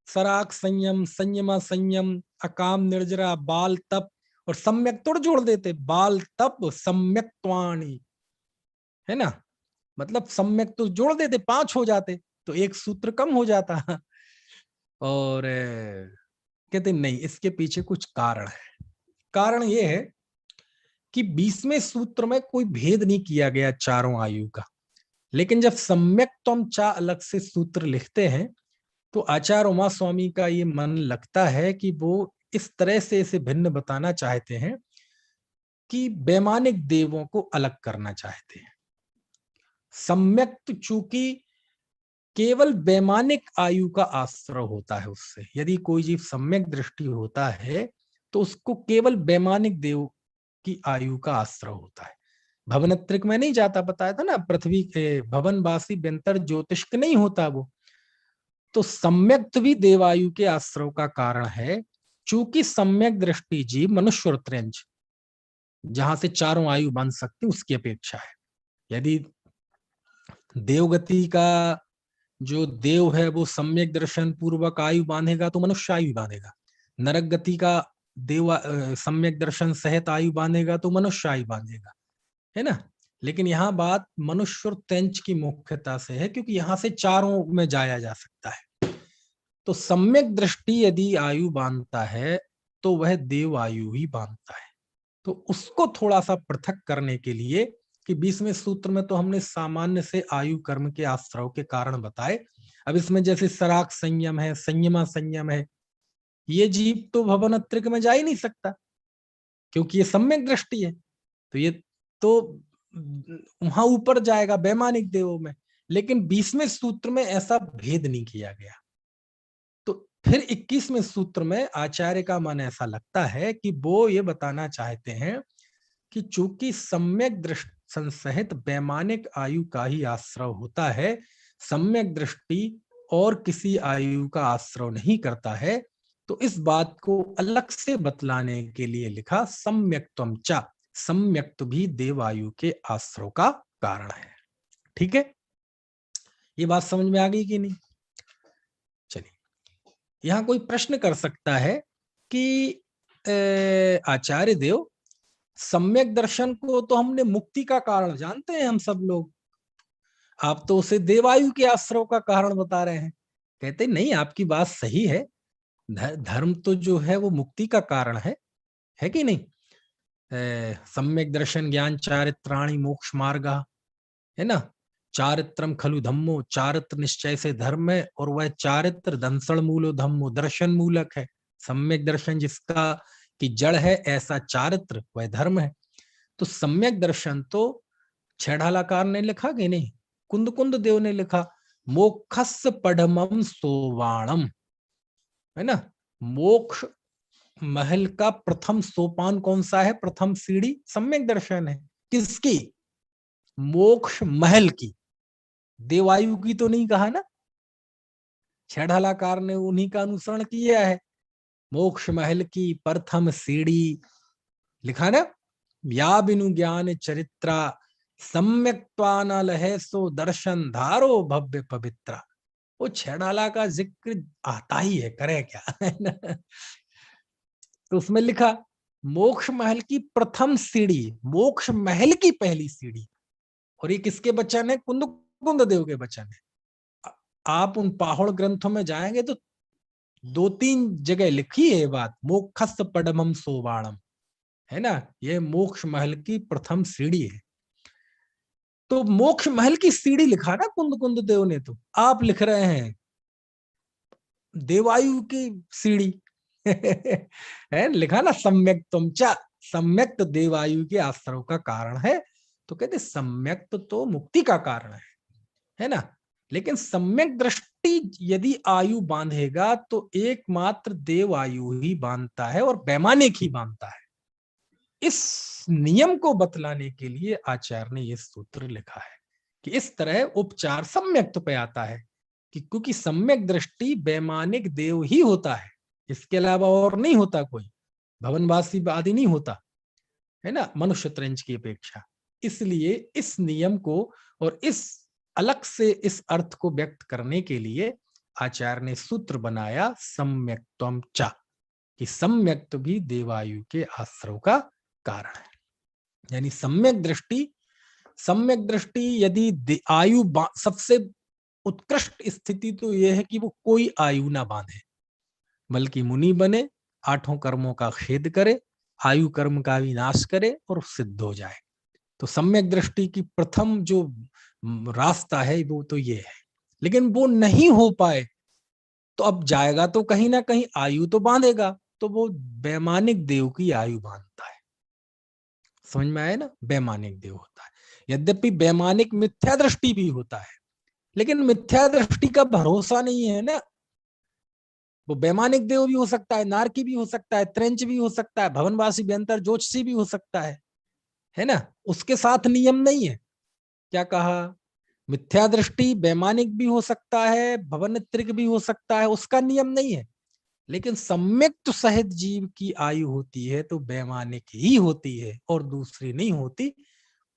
सराग संयम, संयमा संयम, अकाम निर्जरा, बाल तप, और सम्यक तोड़ जोड़ देते, बाल तप सम्यक त्वाणी, है ना। मतलब सम्यक तो जोड़ देते, 5 हो जाते, तो एक सूत्र कम हो जाता। और कहते नहीं, इसके पीछे कुछ कारण है। कारण ये है कि 20वें सूत्र में कोई भेद नहीं किया गया चारों आयु का, लेकिन जब सम्यक त्वम चा अलग से सूत्र लिखते हैं तो आचार्य उमा स्वामी का ये मन लगता है कि वो इस तरह से इसे भिन्न बताना चाहते हैं कि वैमानिक देवों को अलग करना चाहते हैं। सम्यक चूंकि केवल वैमानिक आयु का आश्रय होता है, उससे यदि कोई जीव सम्यक दृष्टि होता है तो उसको केवल वैमानिक देव की आयु का आश्रय होता है। भवनत्रिक में नहीं जाता, बताया था ना, पृथ्वी के भवनवासी व्यंतर ज्योतिष्क नहीं होता वो। तो सम्यक भी देवायु के आश्रय का कारण है, चूंकि सम्यक दृष्टि जीव मनुष्य और त्रिंज जहां से चारों आयु बन सकती उसकी अपेक्षा है। यदि देवगति का जो देव है वो सम्यक दर्शन पूर्वक आयु बांधेगा तो मनुष्य आयु बांधेगा, नरक गति का देव सम्यक दर्शन सहित आयु बांधेगा तो मनुष्य आयु बांधेगा, है ना। लेकिन यहाँ बात मनुष्य और तेंच की मुख्यता से है, क्योंकि यहाँ से चारों में जाया जा सकता है। तो सम्यक दृष्टि यदि आयु बांधता है तो वह देव आयु ही बांधता है। तो उसको थोड़ा सा पृथक करने के लिए कि 20वें सूत्र में तो हमने सामान्य से आयु कर्म के आश्रय के कारण बताए, अब इसमें जैसे सराग संयम है, संयमा संयम है, ये जीव तो भवनत्रिक में जा ही नहीं सकता क्योंकि ये सम्यक दृष्टि है, तो ये तो वहां ऊपर जाएगा वैमानिक देवों में। लेकिन 20वें सूत्र में ऐसा भेद नहीं किया गया। तो फिर 21वें सूत्र में आचार्य का मन ऐसा लगता है कि वो ये बताना चाहते हैं कि चूंकि सम्यक दृष्टि संसहित वैमानिक आयु का ही आश्रय होता है, सम्यक दृष्टि और किसी आयु का आश्रय नहीं करता है, तो इस बात को अलग से बतलाने के लिए लिखा सम्यक्त्वम च। सम्यक्त भी देवायु के आश्रय का कारण है। ठीक है, ये बात समझ में आ गई कि नहीं? चलिए, यहां कोई प्रश्न कर सकता है कि आचार्य देव, सम्यक दर्शन को तो हमने मुक्ति का कारण जानते हैं हम सब लोग, आप तो उसे देवायु के आश्रय का कारण बता रहे हैं। कहते नहीं, आपकी बात सही है, धर्म तो जो है वो मुक्ति का कारण है कि नहीं। सम्यक दर्शन ज्ञान चारित्राणि मोक्ष मार्ग, है ना। चारित्रम खलु धम्मो, चारित्र निश्चय से धर्म है, और वह चारित्र दंसण मूलो धम्मो, दर्शन मूलक है। सम्यक दर्शन जिसका की जड़ है, ऐसा चारित्र वह धर्म है। तो सम्यक दर्शन तो छेड़ालाकार ने लिखा कि नहीं, कुंद कुंद देव ने लिखा, मोक्षस पढ़मम सोवाणम, है ना। मोक्ष महल का प्रथम सोपान कौन सा है? प्रथम सीढ़ी सम्यक दर्शन है। किसकी? मोक्ष महल की, देवायु की तो नहीं कहा ना। छेड़ालाकार ने उन्हीं का अनुसरण किया है। मोक्ष महल की प्रथम सीढ़ी लिखा ना, या बिनु ज्ञान चरित्रा सम्यक्त्वान लहे सो दर्शन धारो भव्य पवित्रा। वो छेड़ाला का जिक्र आता ही है, करे क्या। है ना? तो उसमें लिखा मोक्ष महल की प्रथम सीढ़ी, मोक्ष महल की पहली सीढ़ी, और ये किसके वचन है? कुंद कुंद देव के वचन है। आप उन पाहुड़ ग्रंथों में जाएंगे तो 2-3 जगह लिखी है ये बात, मोक्षस पडमम सोवाणम, है ना। ये मोक्ष महल की प्रथम सीढ़ी है। तो मोक्ष महल की सीढ़ी लिखा ना कुंद कुंद देव ने, तो आप लिख रहे हैं देवायु की सीढ़ी। है लिखा ना सम्यक त्वम च, सम्यक्त देवायु के आश्रव का कारण है। तो कहते सम्यक्त तो मुक्ति का कारण है ना, लेकिन सम्यक दृष्टि यदि आयु बांधेगा तो एकमात्र देव आयु ही बांधता है और वैमानिक ही बांधता है। इस नियम को बतलाने के लिए आचार्य ने यह सूत्र लिखा है कि इस तरह उपचार सम्यक्त पे आता है कि क्योंकि सम्यक दृष्टि वैमानिक देव ही होता है, इसके अलावा और नहीं होता, कोई भवनवासी आदि नहीं होता है ना, मनुष्य त्रंच की अपेक्षा। इसलिए इस नियम को और इस अलग से इस अर्थ को व्यक्त करने के लिए आचार्य ने सूत्र बनाया सम्यक्त्वम च, कि सम्यक्त भी देवायु के आश्रव का कारण है। यानी सम्यक दृष्टि यदि आयु सबसे उत्कृष्ट स्थिति तो यह है कि वो कोई आयु ना बांधे, बल्कि मुनि बने, आठों कर्मों का खेद करे, आयु कर्म का विनाश करे और सिद्ध हो जाए। तो सम्यक दृष्टि की प्रथम जो रास्ता है वो तो ये है। लेकिन वो नहीं हो पाए तो अब जाएगा तो कहीं ना कहीं आयु तो बांधेगा, तो वो वैमानिक देव की आयु बांधता है। समझ में आया ना, वैमानिक देव होता है। यद्यपि वैमानिक मिथ्या दृष्टि भी होता है, लेकिन मिथ्या दृष्टि का भरोसा नहीं है ना। वो वैमानिक देव भी हो सकता है, नारकी भी हो सकता है, त्रंच भी हो सकता है, भवनवासी व्यंतर ज्योतिषी भी हो सकता है ना। उसके साथ नियम नहीं है। क्या कहा, मिथ्या दृष्टि वैमानिक भी हो सकता है, भवनित्रिक भी हो सकता है, उसका नियम नहीं है। लेकिन सम्यक्त सहित जीव की आयु होती है तो वैमानिक ही होती है और दूसरी नहीं होती।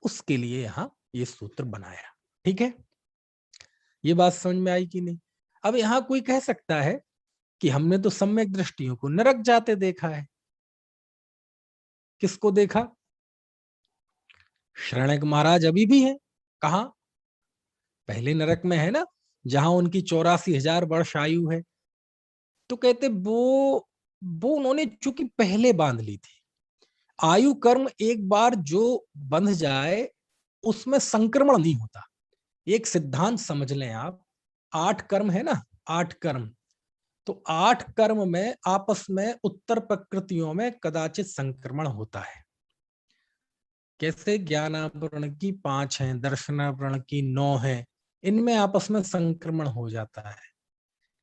उसके लिए यहां ये सूत्र बनाया। ठीक है, ये बात समझ में आई कि नहीं। अब यहां कोई कह सकता है कि हमने तो सम्यक दृष्टियों को नरक जाते देखा है। किसको देखा? शरणक महाराज अभी भी है। कहा? पहले नरक में है ना, जहां उनकी 84,000 वर्ष आयु है। तो कहते वो उन्होंने चूंकि पहले बांध ली थी। आयु कर्म एक बार जो बंध जाए उसमें संक्रमण नहीं होता। एक सिद्धांत समझ लें आप, 8 कर्म है ना, 8 कर्म, तो 8 कर्म में आपस में उत्तर प्रकृतियों में कदाचित संक्रमण होता है। कैसे? ज्ञानावरण की 5 हैं, दर्शनावरण की 9 है, इनमें आपस में संक्रमण हो जाता है।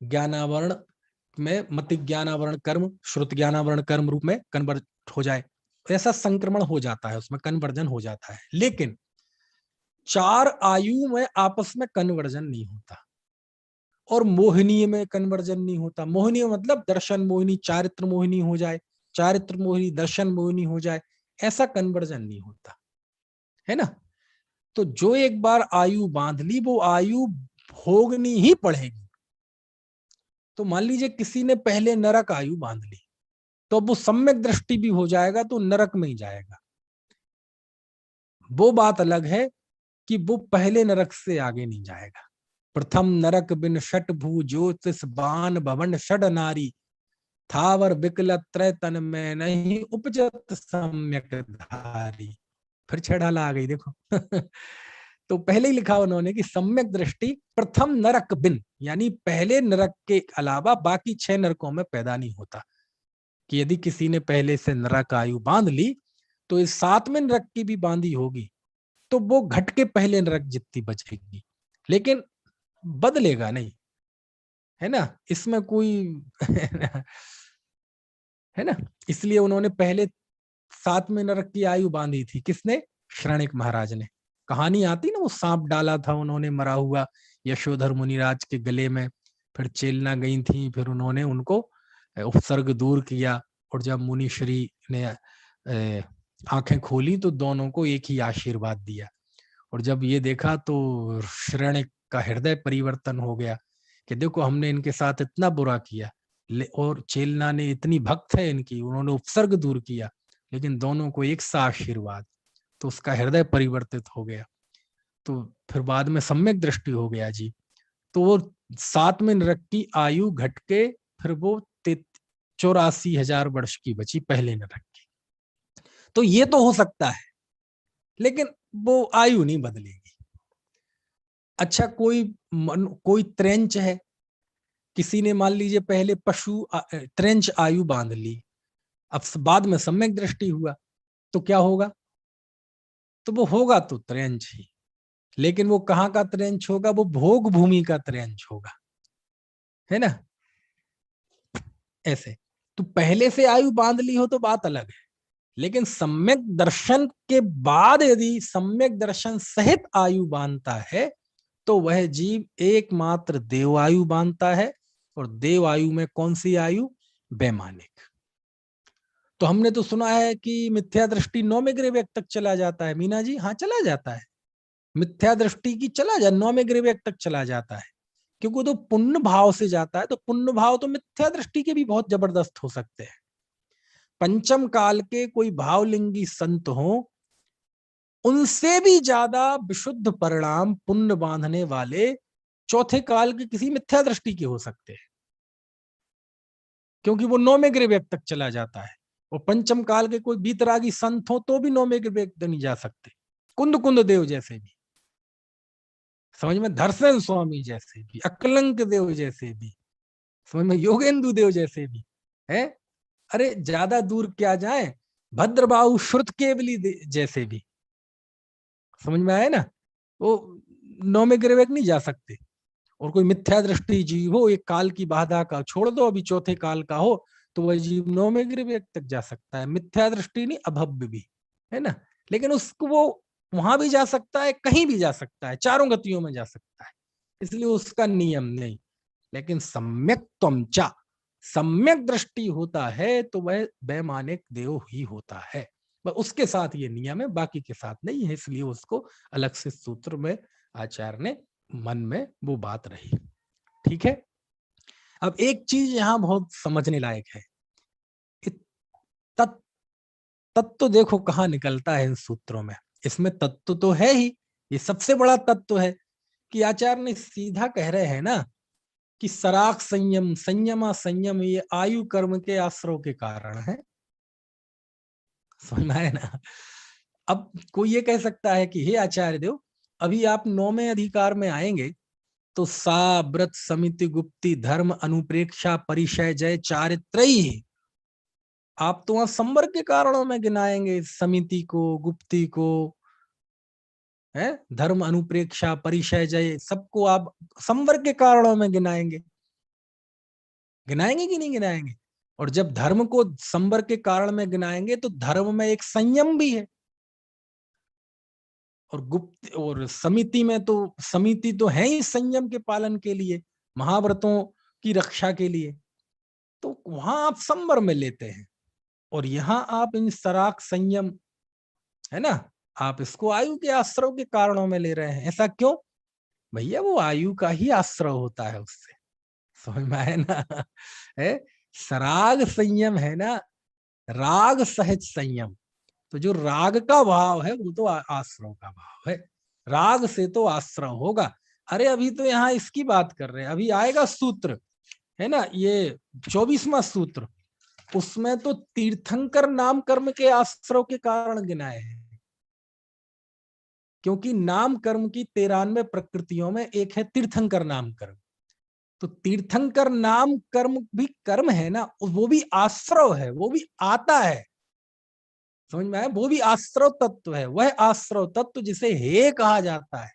ज्ञानावरण में मति ज्ञानावरण कर्म श्रुत ज्ञानावरण कर्म रूप में कन्वर्ट हो जाए, ऐसा संक्रमण हो जाता है, उसमें कन्वर्जन हो जाता है। लेकिन 4 आयु में आपस में कन्वर्जन नहीं होता और मोहिनी में कन्वर्जन नहीं होता। मोहिनी मतलब दर्शन मोहिनी, चारित्र मोहिनी हो जाए, चारित्र मोहिनी दर्शन मोहिनी हो जाए, ऐसा कन्वर्जन नहीं होता है ना। तो जो एक बार आयु बांध ली वो आयु भोगनी ही पड़ेगी। तो मान लीजिए किसी ने पहले नरक आयु बांध ली, तो अब वो सम्यक दृष्टि भी हो जाएगा तो नरक में ही जाएगा। वो बात अलग है कि वो पहले नरक से आगे नहीं जाएगा। प्रथम नरक बिन षट भू ज्योतिष बान भवन षड नारी, थावर विकल त्रय तन में नहीं उपजत सम्यक धारी। फिर छेड़ाला आ गई देखो। तो पहले ही लिखा उन्होंने कि सम्यक दृष्टि प्रथम नरक बिन, यानी पहले नरक के अलावा बाकी 6 नरकों में पैदा नहीं होता। कि यदि किसी ने पहले से नरक आयु बांध ली तो इस 7वें नरक की भी बांधी होगी तो वो घट के पहले नरक जितनी बचेगी, लेकिन बदलेगा नहीं, है ना, इसमें कोई है ना। इसलिए उन्होंने पहले 7वें नरक की आयु बांधी थी। किसने? श्रणिक महाराज ने। कहानी आती ना, वो सांप डाला था उन्होंने मरा हुआ यशोधर मुनिराज के गले में, फिर चेलना गई थी, फिर उन्होंने उनको उपसर्ग दूर किया और जब मुनिश्री ने आंखें खोली तो दोनों को एक ही आशीर्वाद दिया। और जब ये देखा तो श्रणिक का हृदय परिवर्तन हो गया कि देखो हमने इनके साथ इतना बुरा किया और चेलना ने इतनी भक्त है इनकी, उन्होंने उपसर्ग दूर किया, लेकिन दोनों को एक सा आशीर्वाद, तो उसका हृदय परिवर्तित हो गया। तो फिर बाद में सम्यक दृष्टि हो गया जी। तो वो 7वें नरक की आयु घट के फिर वो 84,000 वर्ष की बची पहले नरक की। तो ये तो हो सकता है, लेकिन वो आयु नहीं बदलेगी। अच्छा, कोई त्रेंच है, किसी ने मान लीजिए पहले पशु त्रेंच आयु बांध ली, अब बाद में सम्यक दृष्टि हुआ, तो क्या होगा? तो वो होगा तो त्रयंच ही, लेकिन वो कहाँ का त्रयंच होगा? वो भोग भूमि का त्रयंच होगा, है ना। ऐसे तो पहले से आयु बांध ली हो तो बात अलग है, लेकिन सम्यक दर्शन के बाद यदि सम्यक दर्शन सहित आयु बांधता है तो वह जीव एकमात्र देवायु बांधता है। और देवायु में कौन सी आयु? वैमानिक। तो हमने तो सुना है कि मिथ्या दृष्टि 9वें ग्रेवेक तक चला जाता है। मीना जी, हाँ चला जाता है, मिथ्या दृष्टि की चला जा 9वें ग्रेवेक तक चला जाता है, क्योंकि वो तो पुण्य भाव से जाता है। तो पुण्य भाव तो मिथ्या दृष्टि के भी बहुत जबरदस्त हो सकते हैं। पंचम काल के कोई भावलिंगी संत हो, उनसे भी ज्यादा विशुद्ध परिणाम पुण्य बांधने वाले चौथे काल के किसी मिथ्या दृष्टि के हो सकते हैं, क्योंकि वो 9वें ग्रेवेक तक चला जाता है। और पंचम काल के कोई बीतरागी संत हो तो भी 9वें ग्रेवेक तक नहीं जा सकते। कुंद कुंद देव जैसे भी, समझ में, धरसेन स्वामी जैसे भी, अकलंक देव जैसे भी, समझ में, योगेंदु देव जैसे भी है। अरे ज्यादा दूर क्या जाए, भद्रबाहु श्रुत केवली जैसे भी, समझ में आया ना, वो 9वें ग्रेवेक नहीं जा सकते। और कोई मिथ्या दृष्टि जीव हो, एक काल की बाधा का छोड़ दो, अभी चौथे काल का हो, तो वह जीव 9वें ग्रेवेक तक जा सकता है। मिथ्या दृष्टि नहीं, अभव्य भी, है ना। लेकिन उसको वो वहां भी जा सकता है, कहीं भी जा सकता है, चारों गतियों में जा सकता है, इसलिए उसका नियम नहीं। लेकिन सम्यक त्वमचा, सम्यक दृष्टि होता है तो वह वैमानिक देव ही होता है। बस उसके साथ ये नियम है, बाकी के साथ नहीं है, इसलिए उसको अलग से सूत्र में आचार्य ने मन में वो बात रही। ठीक है। अब एक चीज यहां बहुत समझने लायक है, तत्व तत्व देखो कहाँ निकलता है इन सूत्रों में। इसमें तत्व तो है ही, ये सबसे बड़ा तत्व है कि आचार्य ने सीधा कह रहे हैं ना कि सराग संयम, संयमा संयम, ये आयु कर्म के आश्रव के कारण है। समझ में आया ना। अब कोई ये कह सकता है कि हे आचार्य देव, अभी आप 9वें अधिकार में आएंगे तो सा व्रत समिति गुप्ति धर्म अनुप्रेक्षा परिचय जय चारित्रयी, आप तो वहां संवर्ग के कारणों में गिनाएंगे, समिति को, गुप्ति को, है, धर्म अनुप्रेक्षा परिचय जय, सबको आप संवर्ग के कारणों में गिनाएंगे। गिनाएंगे कि नहीं गिनाएंगे? और जब धर्म को संवर्ग के कारण में गिनाएंगे तो धर्म में एक संयम भी है, और गुप्त और समिति में तो, समिति तो है ही संयम के पालन के लिए, महाव्रतों की रक्षा के लिए। तो वहां आप संवर में लेते हैं, और यहां आप इन सराक संयम, है ना, आप इसको आयु के आश्रव के कारणों में ले रहे हैं। ऐसा क्यों? भैया वो आयु का ही आश्रव होता है उससे, समझ में आया ना। है, सराग संयम है ना, राग सहित संयम। तो जो राग का भाव है वो तो आश्रव का भाव है, राग से तो आश्रव होगा। अरे अभी तो यहाँ इसकी बात कर रहे हैं, अभी आएगा सूत्र, है ना, ये 24वां सूत्र, उसमें तो तीर्थंकर नाम कर्म के आश्रव के कारण गिनाए हैं। क्योंकि नाम कर्म की 93 प्रकृतियों में एक है तीर्थंकर नाम कर्म। तो तीर्थंकर नाम कर्म भी कर्म है ना, वो भी आश्रव है, वो भी आता है, समझ में आया, वो भी आश्रव तत्व है। वह आश्रव तत्व जिसे हे कहा जाता है,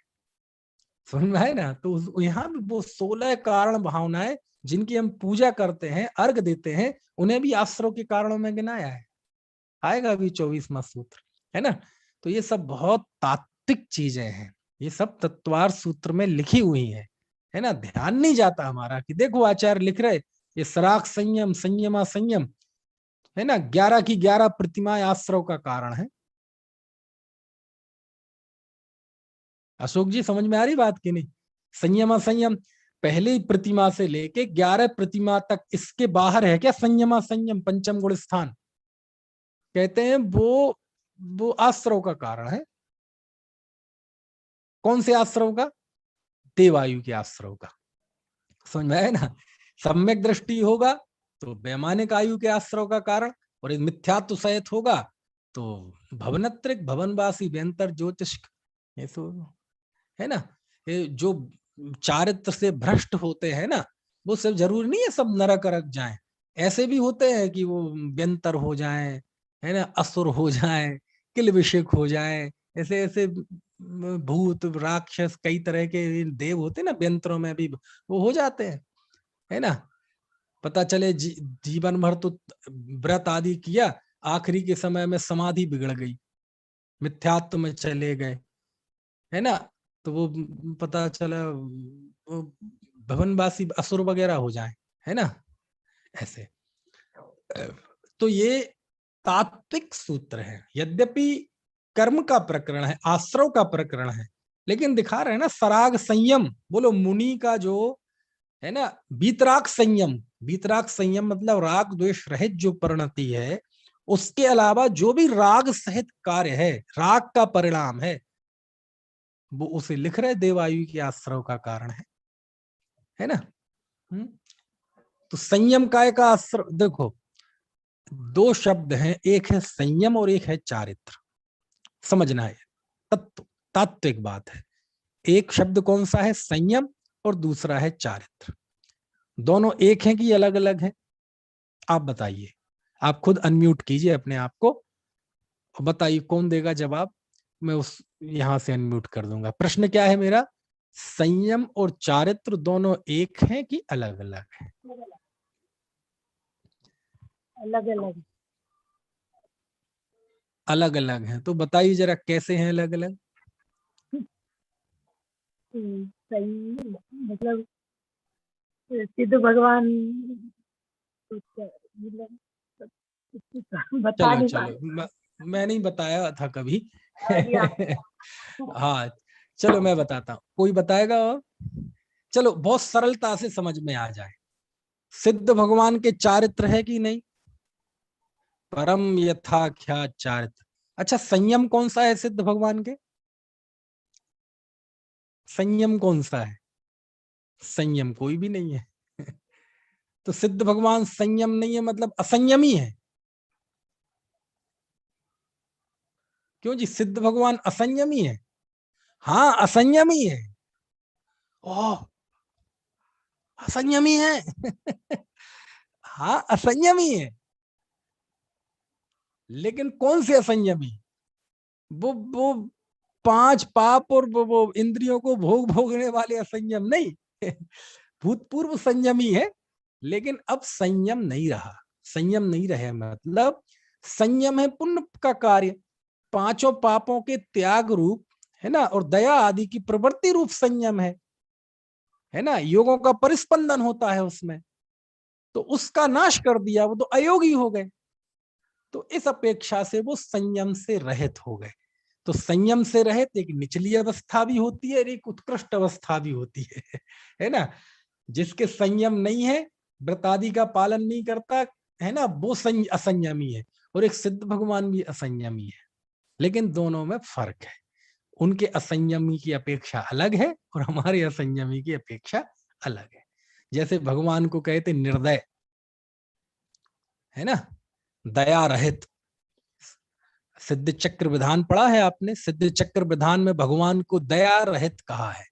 समझ में आया ना। तो यहाँ भी वो 16 कारण भावनाएं जिनकी हम पूजा करते हैं, अर्घ देते हैं, उन्हें भी आश्रव के कारणों में गिनाया है। आएगा अभी 24वां सूत्र, है ना। तो ये सब बहुत तात्विक चीजें हैं, ये सब तत्वार सूत्र में लिखी हुई है ना। ध्यान नहीं जाता हमारा कि देखो आचार्य लिख रहे, ये सराग संयम, संयमा संयम, है ना, 11 की 11 प्रतिमाएं आश्रव का कारण है। अशोक जी समझ में आ रही बात की नहीं? संयमा संयम पहली प्रतिमा से लेके 11 प्रतिमा तक, इसके बाहर है क्या संयमा संयम पंचम गुण स्थान? कहते हैं वो आश्रव का कारण है। कौन से आश्रव का? देवायु के आश्रव का, समझ में आया ना। सम्यक दृष्टि होगा तो वैमानिक आयु के आश्रव का कारण, और मिथ्यात्व सहित होगा तो भवनत्रिक भवनवासी व्यंतर ज्योतिष, ये तो है ना। ये जो चारित्र से भ्रष्ट होते हैं ना, वो सब जरूरी नहीं है सब नरक अरक जाएं, ऐसे भी होते हैं कि वो व्यंतर हो जाएं, है ना, असुर हो जाएं, किल विषेक हो जाए, ऐसे ऐसे भूत राक्षस कई तरह के देव होते ना व्यंत्रों में भी वो हो जाते हैं, है ना। पता चले जीवन भर तो व्रत आदि किया, आखिरी के समय में समाधि बिगड़ गई, मिथ्यात्व में चले गए, है ना। तो वो पता चला वो भवनवासी असुर वगैरह हो जाए, है ना, ऐसे। तो ये तात्विक सूत्र है, यद्यपि कर्म का प्रकरण है, आश्रव का प्रकरण है, लेकिन दिखा रहे हैं ना सराग संयम। बोलो मुनि का जो है ना वीतराग संयम, वीतराग संयम मतलब राग द्वेष रहित जो परिणति है, उसके अलावा जो भी राग सहित कार्य है, राग का परिणाम है, वो उसे लिख रहे देवायु के आश्रव का कारण है ना। तो संयम काय का आश्रव, देखो दो शब्द हैं, एक है संयम और एक है चारित्र, समझना है, तत्व तात्विक बात है। एक शब्द कौन सा है, संयम, और दूसरा है चारित्र। दोनों एक हैं कि अलग अलग हैं, आप बताइए। आप खुद अनम्यूट कीजिए अपने आप को और बताइए कौन देगा जवाब, मैं उस यहां से अनम्यूट कर दूंगा। प्रश्न क्या है मेरा, संयम और चारित्र दोनों एक हैं कि अलग अलग हैं?
अलग अलग।
अलग अलग हैं, तो बताइए जरा कैसे हैं अलग अलग।
सही मतलब सिद्ध भगवान मतलब बता
चलो
नहीं
चलो,
पाए।
मैं नहीं बताया था कभी।
अभी आप
हाँ, चलो मैं बताता हूँ, कोई बताएगा और? चलो बहुत सरलता से समझ में आ जाए, सिद्ध भगवान के चारित्र है कि नहीं, परम यथाख्या चारित्र। अच्छा संयम कौन सा है सिद्ध भगवान के, संयम कौन सा है, संयम कोई भी नहीं है। तो सिद्ध भगवान संयम नहीं है मतलब असंयमी है, क्यों जी, सिद्ध भगवान असंयमी है? हाँ असंयमी है, ओह असंयमी है। हाँ असंयमी है, लेकिन कौन से असंयमी, वो पांच पाप और वो इंद्रियों को भोगने वाले असंयम नहीं। भूतपूर्व संयमी है, लेकिन अब संयम नहीं रहा, संयम नहीं रहे मतलब संयम है पुण्य का कार्य, पांचों पापों के त्याग रूप, है ना, और दया आदि की प्रवृत्ति रूप संयम है ना, योगों का परिस्पंदन होता है उसमें, तो उसका नाश कर दिया, वो तो अयोगी हो गए, तो इस अपेक्षा से वो संयम से रहित हो गए। तो संयम से रहित एक निचली अवस्था भी होती है और एक उत्कृष्ट अवस्था भी होती है ना। जिसके संयम नहीं है, व्रत आदि का पालन नहीं करता, है ना, वो असंयमी है, और एक सिद्ध भगवान भी असंयमी है, लेकिन दोनों में फर्क है। उनके असंयमी की अपेक्षा अलग है और हमारे असंयमी की अपेक्षा अलग है। जैसे भगवान को कहते निर्दय, है ना, दया रहित। सिद्ध चक्र विधान पढ़ा है आपने, सिद्ध चक्र विधान में भगवान को दया रहित कहा है,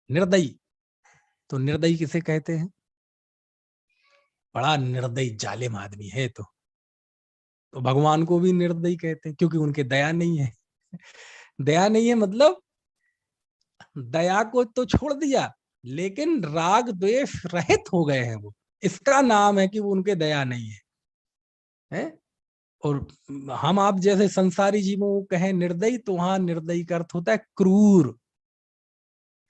निर्दयी। तो निर्दयी किसे कहते हैं, बड़ा निर्दयी जालिम आदमी है तो भगवान को भी निर्दयी कहते हैं, क्योंकि उनके दया नहीं है। दया नहीं है मतलब दया को तो छोड़ दिया, लेकिन राग द्वेष रहित हो गए हैं वो, इसका नाम है कि वो उनके दया नहीं है। और हम आप जैसे संसारी जीवों को कहें निर्दयी, तो वहां निर्दयी का अर्थ होता है क्रूर,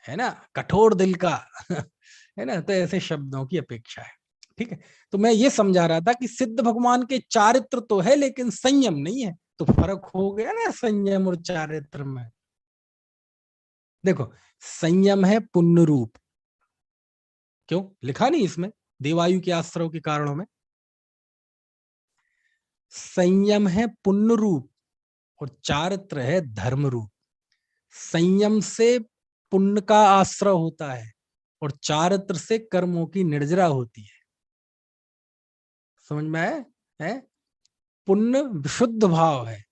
है ना, कठोर दिल का। है ना, तो ऐसे शब्दों की अपेक्षा है। ठीक है, तो मैं ये समझा रहा था कि सिद्ध भगवान के चारित्र तो है लेकिन संयम नहीं है, तो फर्क हो गया ना संयम और चारित्र में। देखो संयम है पुण्य रूप, क्यों लिखा नहीं इसमें, देवायु के आश्रव के कारणों में, संयम है पुण्य रूप और चारित्र है धर्म रूप। संयम से पुण्य का आश्रय होता है और चारित्र से कर्मों की निर्जरा होती है। समझ में आया है? पुण्य विशुद्ध भाव है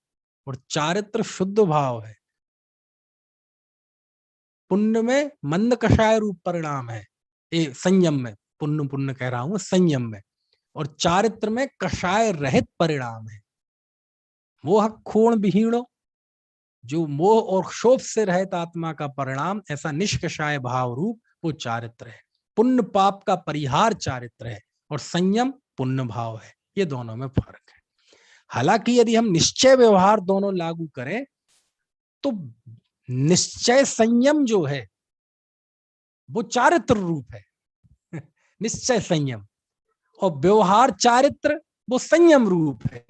और चारित्र शुद्ध भाव है। पुण्य में मंद कषाय रूप परिणाम है, संयम में, पुण्य पुण्य कह रहा हूं संयम में, और चारित्र में कषाय रहित परिणाम है। मोह खोण विहीणो, जो मोह और क्षोभ से रहित आत्मा का परिणाम, ऐसा निष्कषाय भाव रूप वो चारित्र है। पुण्य पाप का परिहार चारित्र है और संयम पुण्य भाव है। ये दोनों में फर्क है। हालांकि यदि हम निश्चय व्यवहार दोनों लागू करें तो निश्चय संयम जो है वो चारित्र रूप है निश्चय संयम, और व्यवहार चारित्र वो संयम रूप है।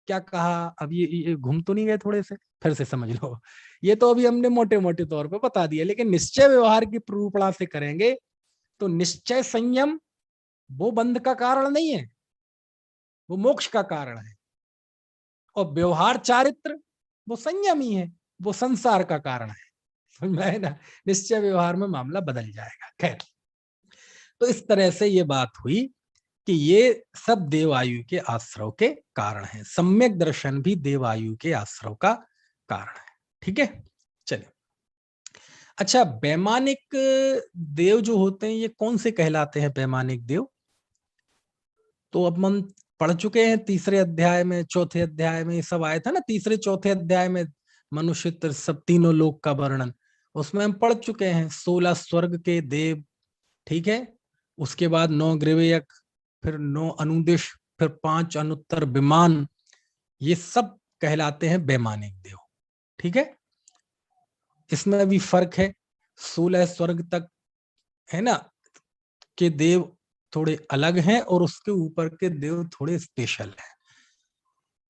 क्या कहा? अब ये घूम तो नहीं गए थोड़े से? फिर से समझ लो। ये तो अभी हमने मोटे मोटे तौर पे बता दिया, लेकिन निश्चय व्यवहार की प्ररूपणा से करेंगे तो निश्चय संयम वो बंध का कारण नहीं है, वो मोक्ष का कारण है। और व्यवहार चारित्र वो संयम ही है, वो संसार का कारण है। समझ में आए ना? निश्चय व्यवहार में मामला बदल जाएगा। खैर, तो इस तरह से ये बात हुई कि ये सब देवायु के आश्रव के कारण है। सम्यक दर्शन भी देवायु के आश्रव का कारण है। ठीक है, चलिए। अच्छा, वैमानिक देव जो होते हैं ये कौन से कहलाते हैं? वैमानिक देव तो अब हम पढ़ चुके हैं तीसरे अध्याय में, चौथे अध्याय में ये सब आया था ना। तीसरे चौथे अध्याय में मनुष्य सब तीनों लोक का वर्णन, उसमें हम पढ़ चुके हैं 16 स्वर्ग के देव। ठीक है, उसके बाद 9 ग्रीवयक, फिर 9 अनुदिश, फिर 5 अनुत्तर विमान, ये सब कहलाते हैं वैमानिक देव। ठीक है, इसमें भी फर्क है। 16 स्वर्ग तक है ना के देव थोड़े अलग हैं और उसके ऊपर के देव थोड़े स्पेशल हैं।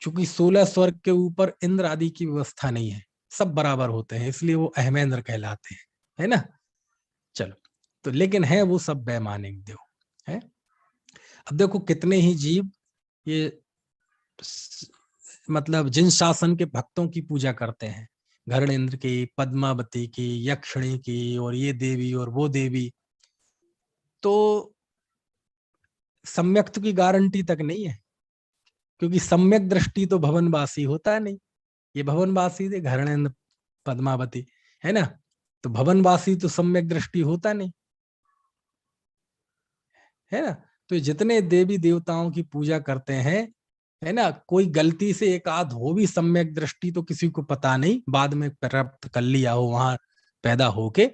चूंकि 16 स्वर्ग के ऊपर इंद्र आदि की व्यवस्था नहीं है, सब बराबर होते हैं, इसलिए वो अहमेंद्र कहलाते हैं, है ना। चलो, तो लेकिन है वो सब वैमानिक देव है। अब देखो कितने ही जीव ये मतलब जिन शासन के भक्तों की पूजा करते हैं, गरुड़ेंद्र की, पद्मावती की, यक्षिणी की, और ये देवी और वो देवी, तो सम्यक्त की गारंटी तक नहीं है, क्योंकि सम्यक दृष्टि तो भवनवासी होता है नहीं। ये भवनवासी थे गरुड़ेंद्र, पद्मावती, है ना। तो भवनवासी तो सम्यक दृष्टि होता नहीं, है ना। तो जितने देवी देवताओं की पूजा करते हैं, है ना, कोई गलती से एक आध हो भी सम्यक दृष्टि तो किसी को पता नहीं, बाद में प्राप्त कर लिया हो वहां पैदा होके,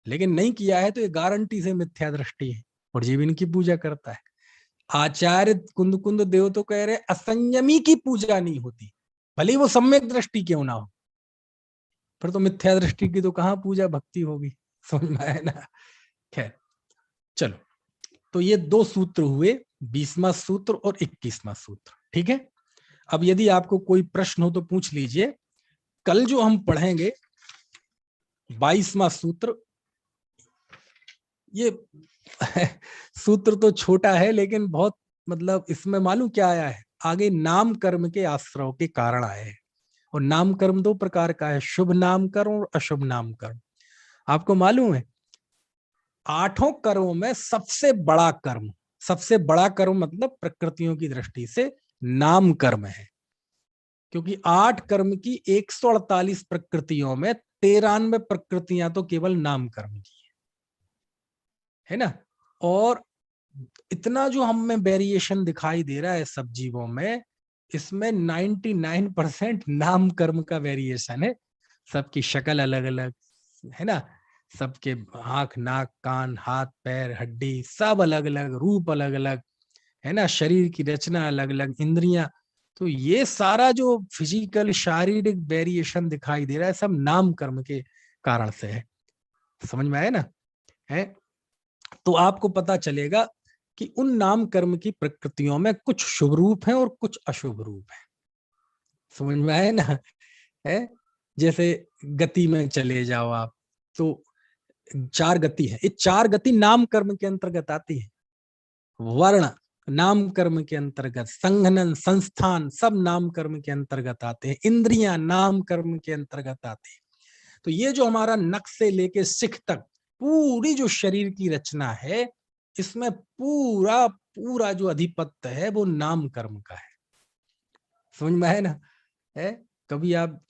लेकिन नहीं किया है तो ये गारंटी से मिथ्या दृष्टि है और जीव इनकी पूजा करता है। आचार्य कुंद कुंद देव तो कह रहे असंयमी की पूजा नहीं होती, भले ही वो सम्यक दृष्टि क्यों ना हो, फिर तो मिथ्या दृष्टि की तो कहाँ पूजा भक्ति होगी। समझ में आया ना। खैर, चलो, तो ये 2 सूत्र हुए, 20वां सूत्र और 21वां सूत्र। ठीक है, अब यदि आपको कोई प्रश्न हो तो पूछ लीजिए। कल जो हम पढ़ेंगे 22वां सूत्र, ये सूत्र तो छोटा है लेकिन बहुत मतलब इसमें मालूम क्या आया है, आगे नाम कर्म के आश्रव के कारण आए हैं। और नाम कर्म 2 प्रकार का है, शुभ नाम कर्म और अशुभ नाम कर्म। आपको मालूम है 8 कर्मों में सबसे बड़ा कर्म मतलब प्रकृतियों की दृष्टि से नाम कर्म है, क्योंकि 8 कर्म की 148 प्रकृतियों में 93 प्रकृतियां तो केवल नाम कर्म की है ना। और इतना जो हमें वेरिएशन दिखाई दे रहा है सब जीवों में, इसमें 99% नाम कर्म का वेरिएशन है। सबकी शक्ल अलग अलग है ना, सबके आंख नाक कान हाथ पैर हड्डी सब अलग अलग, रूप अलग अलग, है ना, शरीर की रचना अलग अलग, इंद्रियां, तो ये सारा जो फिजिकल शारीरिक वेरिएशन दिखाई दे रहा है सब नाम कर्म के कारण से है। समझ में आया ना। है, तो आपको पता चलेगा कि उन नाम कर्म की प्रकृतियों में कुछ शुभ रूप हैं और कुछ अशुभ रूप हैं। समझ में आया ना। है, जैसे गति में चले जाओ आप, तो 4 गति है, ये 4 गति नाम कर्म के अंतर्गत आती है। वर्ण नाम कर्म के अंतर्गत, संघनन संस्थान सब नाम कर्म के अंतर्गत आते हैं, इंद्रियां नाम कर्म के अंतर्गत आती है। तो ये जो हमारा नख से लेके सिख तक पूरी जो शरीर की रचना है, इसमें पूरा पूरा जो अधिपत्य है वो नाम कर्म का है। समझ में है ना। है, कभी आप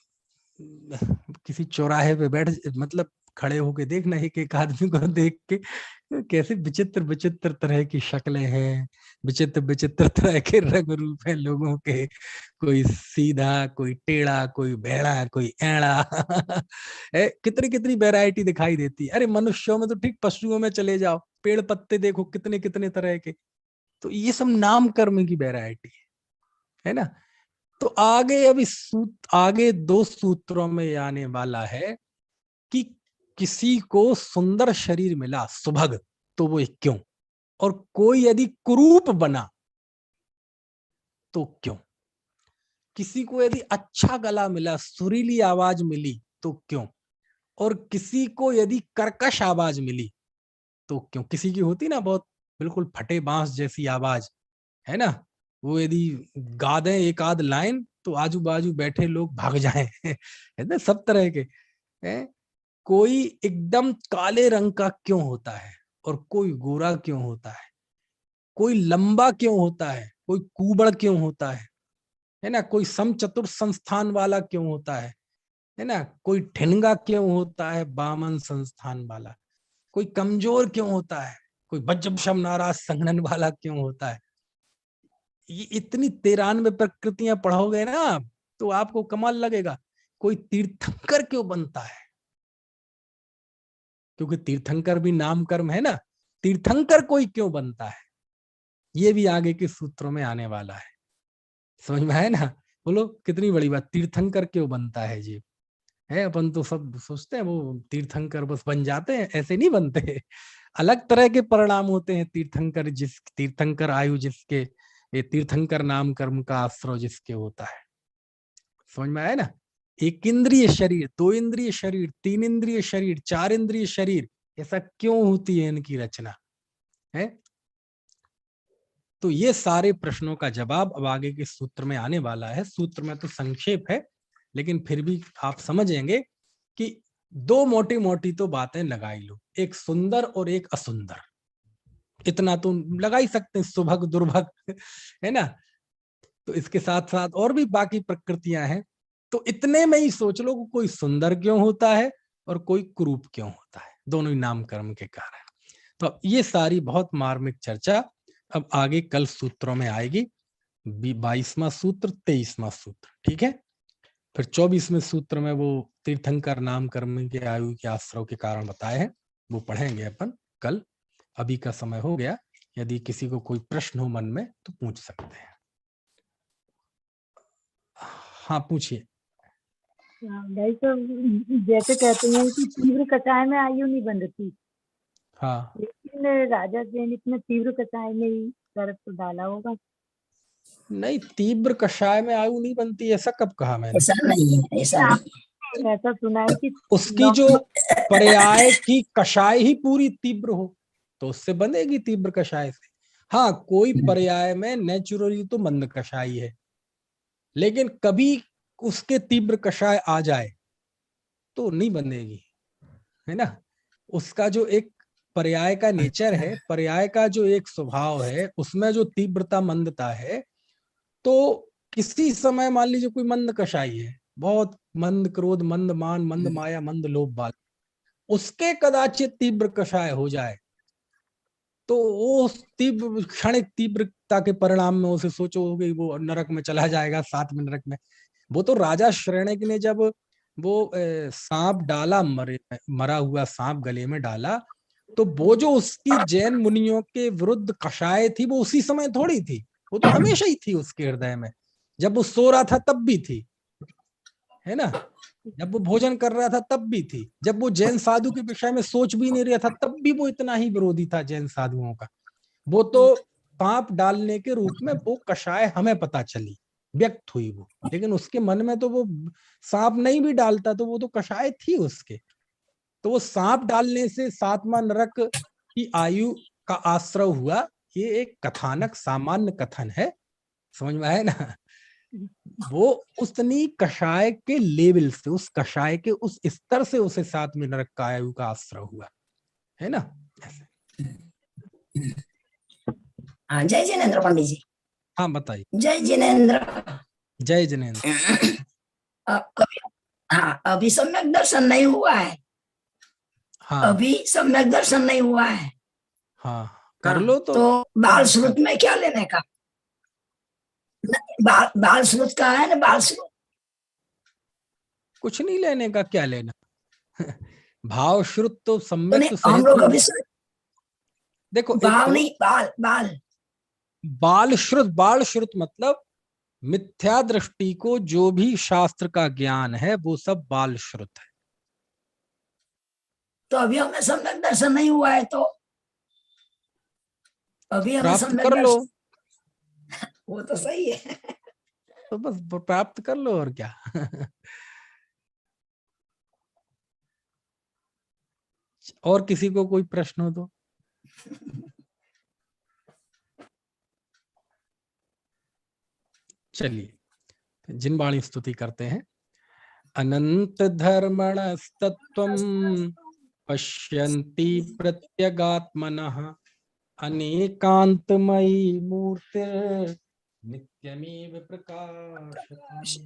किसी चौराहे पे बैठ मतलब खड़े होके देखना, एक एक आदमी को देख के कैसे विचित्र विचित्र तरह की शक्लें हैं, विचित्र विचित्र तरह के रंग रूप हैं लोगों के, कोई सीधा, कोई टेढ़ा, कोई बेड़ा, कोई एड़ा कितनी कितनी वैरायटी दिखाई देती है। अरे मनुष्यों में तो ठीक, पशुओं में चले जाओ, पेड़ पत्ते देखो कितने कितने तरह के। तो ये सब नाम कर्म की वैरायटी है ना। तो आगे अब आगे 2 सूत्रों में आने वाला है कि किसी को सुंदर शरीर मिला सुभग तो वो क्यों, और कोई यदि कुरूप बना तो क्यों, किसी को यदि अच्छा गला मिला, सुरीली आवाज मिली तो क्यों, और किसी को यदि कर्कश आवाज मिली तो क्यों। किसी की होती ना बहुत बिल्कुल फटे बांस जैसी आवाज, है ना, वो यदि गा दें एक आध लाइन तो आजू बाजू बैठे लोग भाग जाएं है ना, सब तरह के हैं। कोई एकदम काले रंग का क्यों होता है और कोई गोरा क्यों होता है, कोई लंबा क्यों होता है, कोई कुबड़ क्यों होता है ना, कोई समचतुर संस्थान वाला क्यों होता है ना, कोई ठिनगा क्यों होता है बामन संस्थान वाला, कोई कमजोर क्यों होता है, कोई बज्जम नाराज संघनन वाला क्यों होता है। ये इतनी 93 प्रकृतियां पढ़ोगे ना आप तो आपको कमाल लगेगा। कोई तीर्थंकर क्यों बनता है, क्योंकि तीर्थंकर भी नाम कर्म है ना, तीर्थंकर कोई क्यों बनता है, ये भी आगे के सूत्रों में आने वाला है। समझ में आया ना, बोलो कितनी बड़ी बात, तीर्थंकर क्यों बनता है जी। है अपन तो सब सोचते हैं वो तीर्थंकर बस बन जाते हैं, ऐसे नहीं बनते, अलग तरह के परिणाम होते हैं। तीर्थंकर तीर्थंकर आयु जिसके, ये तीर्थंकर नाम कर्म का आश्रय जिसके होता है। समझ में आया ना, 1 इंद्रिय शरीर, 2 इंद्रिय शरीर, 3 इंद्रिय शरीर, 4 इंद्रिय शरीर, ऐसा क्यों होती है इनकी रचना है। तो ये सारे प्रश्नों का जवाब अब आगे के सूत्र में आने वाला है। सूत्र में तो संक्षेप है लेकिन फिर भी आप समझेंगे कि 2 मोटी मोटी तो बातें लगाई लो, एक सुंदर और एक असुंदर, इतना तो लगा ही सकते हैं, सुभग दुर्भग है ना। तो इसके साथ साथ और भी बाकी प्रकृतियां हैं, तो इतने में ही सोच लो कोई सुंदर क्यों होता है और कोई कुरूप क्यों होता है, दोनों ही नाम कर्म के कारण। तो अब ये सारी बहुत मार्मिक चर्चा अब आगे कल सूत्रों में आएगी। 22वां सूत्र, 23वां सूत्र, ठीक है। फिर 24वें सूत्र में वो तीर्थंकर नाम कर्म के आयु के आश्रव के कारण बताए हैं, वो पढ़ेंगे अपन कल। अभी का समय हो गया, यदि किसी को कोई प्रश्न हो मन में तो पूछ सकते हैं। हाँ पूछिए।
भाई साहब जैसे कहते हैं कि तीव्र कषाय में आयु नहीं बंधती,
हाँ
लेकिन राजा सैनिक ने तीव्र कषाय में ही शर्त तो डाला होगा।
नहीं, तीव्र कषाय में आयु नहीं बनती, ऐसा कब कहा मैंने।
ऐसा नहीं है, ऐसा नहीं।
ऐसा सुना है कि
उसकी जो पर्याय की कषाय ही पूरी तीव्र हो तो उससे बनेगी तीव्र कषाय से। हाँ, कोई पर्याय में नेचुरली तो मंद कषाय है, लेकिन कभी उसके तीव्र कषाय आ जाए तो नहीं बनेगी, है ना। उसका जो एक पर्याय का नेचर है, पर्याय का जो एक स्वभाव है, उसमें जो तीव्रता मंदता है, तो किसी समय मान लीजिए कोई मंद कषाय है, बहुत मंद क्रोध, मंद मान, मंद माया, मंद लोभ वाला, उसके कदाचित तीव्र कषाय हो जाए तो वो तीव्र क्षणिक तीव्रता के परिणाम में उसे सोचोगे वो नरक में चला जाएगा, 7वें नरक में। वो तो राजा श्रेणिक ने जब वो सांप डाला, मरा हुआ सांप गले में डाला, तो वो जो उसकी जैन मुनियों के विरुद्ध कषाय थी वो उसी समय थोड़ी थी, वो तो हमेशा ही थी उसके हृदय में। जब वो सो रहा था तब भी थी, है ना, जब वो भोजन कर रहा था तब भी थी, जब वो जैन साधु के विषय में सोच भी नहीं रहा था तब भी वो इतना ही विरोधी था जैन साधुओं का। वो तो पाप डालने के रूप में वो कषाय हमें पता चली, व्यक्त हुई वो, लेकिन उसके मन में तो वो सांप नहीं भी डालता तो वो तो कषाय थी उसके। तो वो सांप डालने से 7वां नरक की आयु का आश्रय हुआ, ये एक कथानक, सामान्य कथन है, समझ में आया ना। वो उतनी कषाय के लेवल से, उस कषाय के उस स्तर से उसे 7वें नरक का आयु का आश्रय हुआ, है ना।
हाँ, जय जिनेन्द्र पंडित जी।
हाँ बताइए।
जय जिनेन्द्र।
जय जिनेन्द्र।
अभी हाँ, अभी सम्यक दर्शन नहीं हुआ है।
हाँ
अभी सम्यक दर्शन नहीं हुआ है।
हाँ, कर लो तो
बाल श्रुत में क्या लेने का? बाल श्रुत का है ना, बाल श्रुत।
कुछ नहीं लेने का, क्या लेना। भाव श्रुत तो
तो
सम्यक
नहीं,
तो
हम
सहज
लोग
में
अभी
देखो एक
बाल
तो
नहीं, बाल बाल
बाल श्रुत मतलब मिथ्या दृष्टि को जो भी शास्त्र का ज्ञान है वो सब बाल श्रुत है।
तो अभी हमें सम्यक दर्शन नहीं हुआ है, तो अभी हमें
प्राप्त
सम्यक
कर लो
दर्शन, वो तो सही है।
तो बस प्राप्त कर लो और क्या। और किसी को कोई प्रश्न हो तो? चलिए जिनवाणी स्तुति करते हैं। अनंत धर्मणस्तत्त्वं पश्यन्ति प्रत्यगात्मनः अनेकांतमयी मूर्तिर् नित्यमेव प्रकाशते।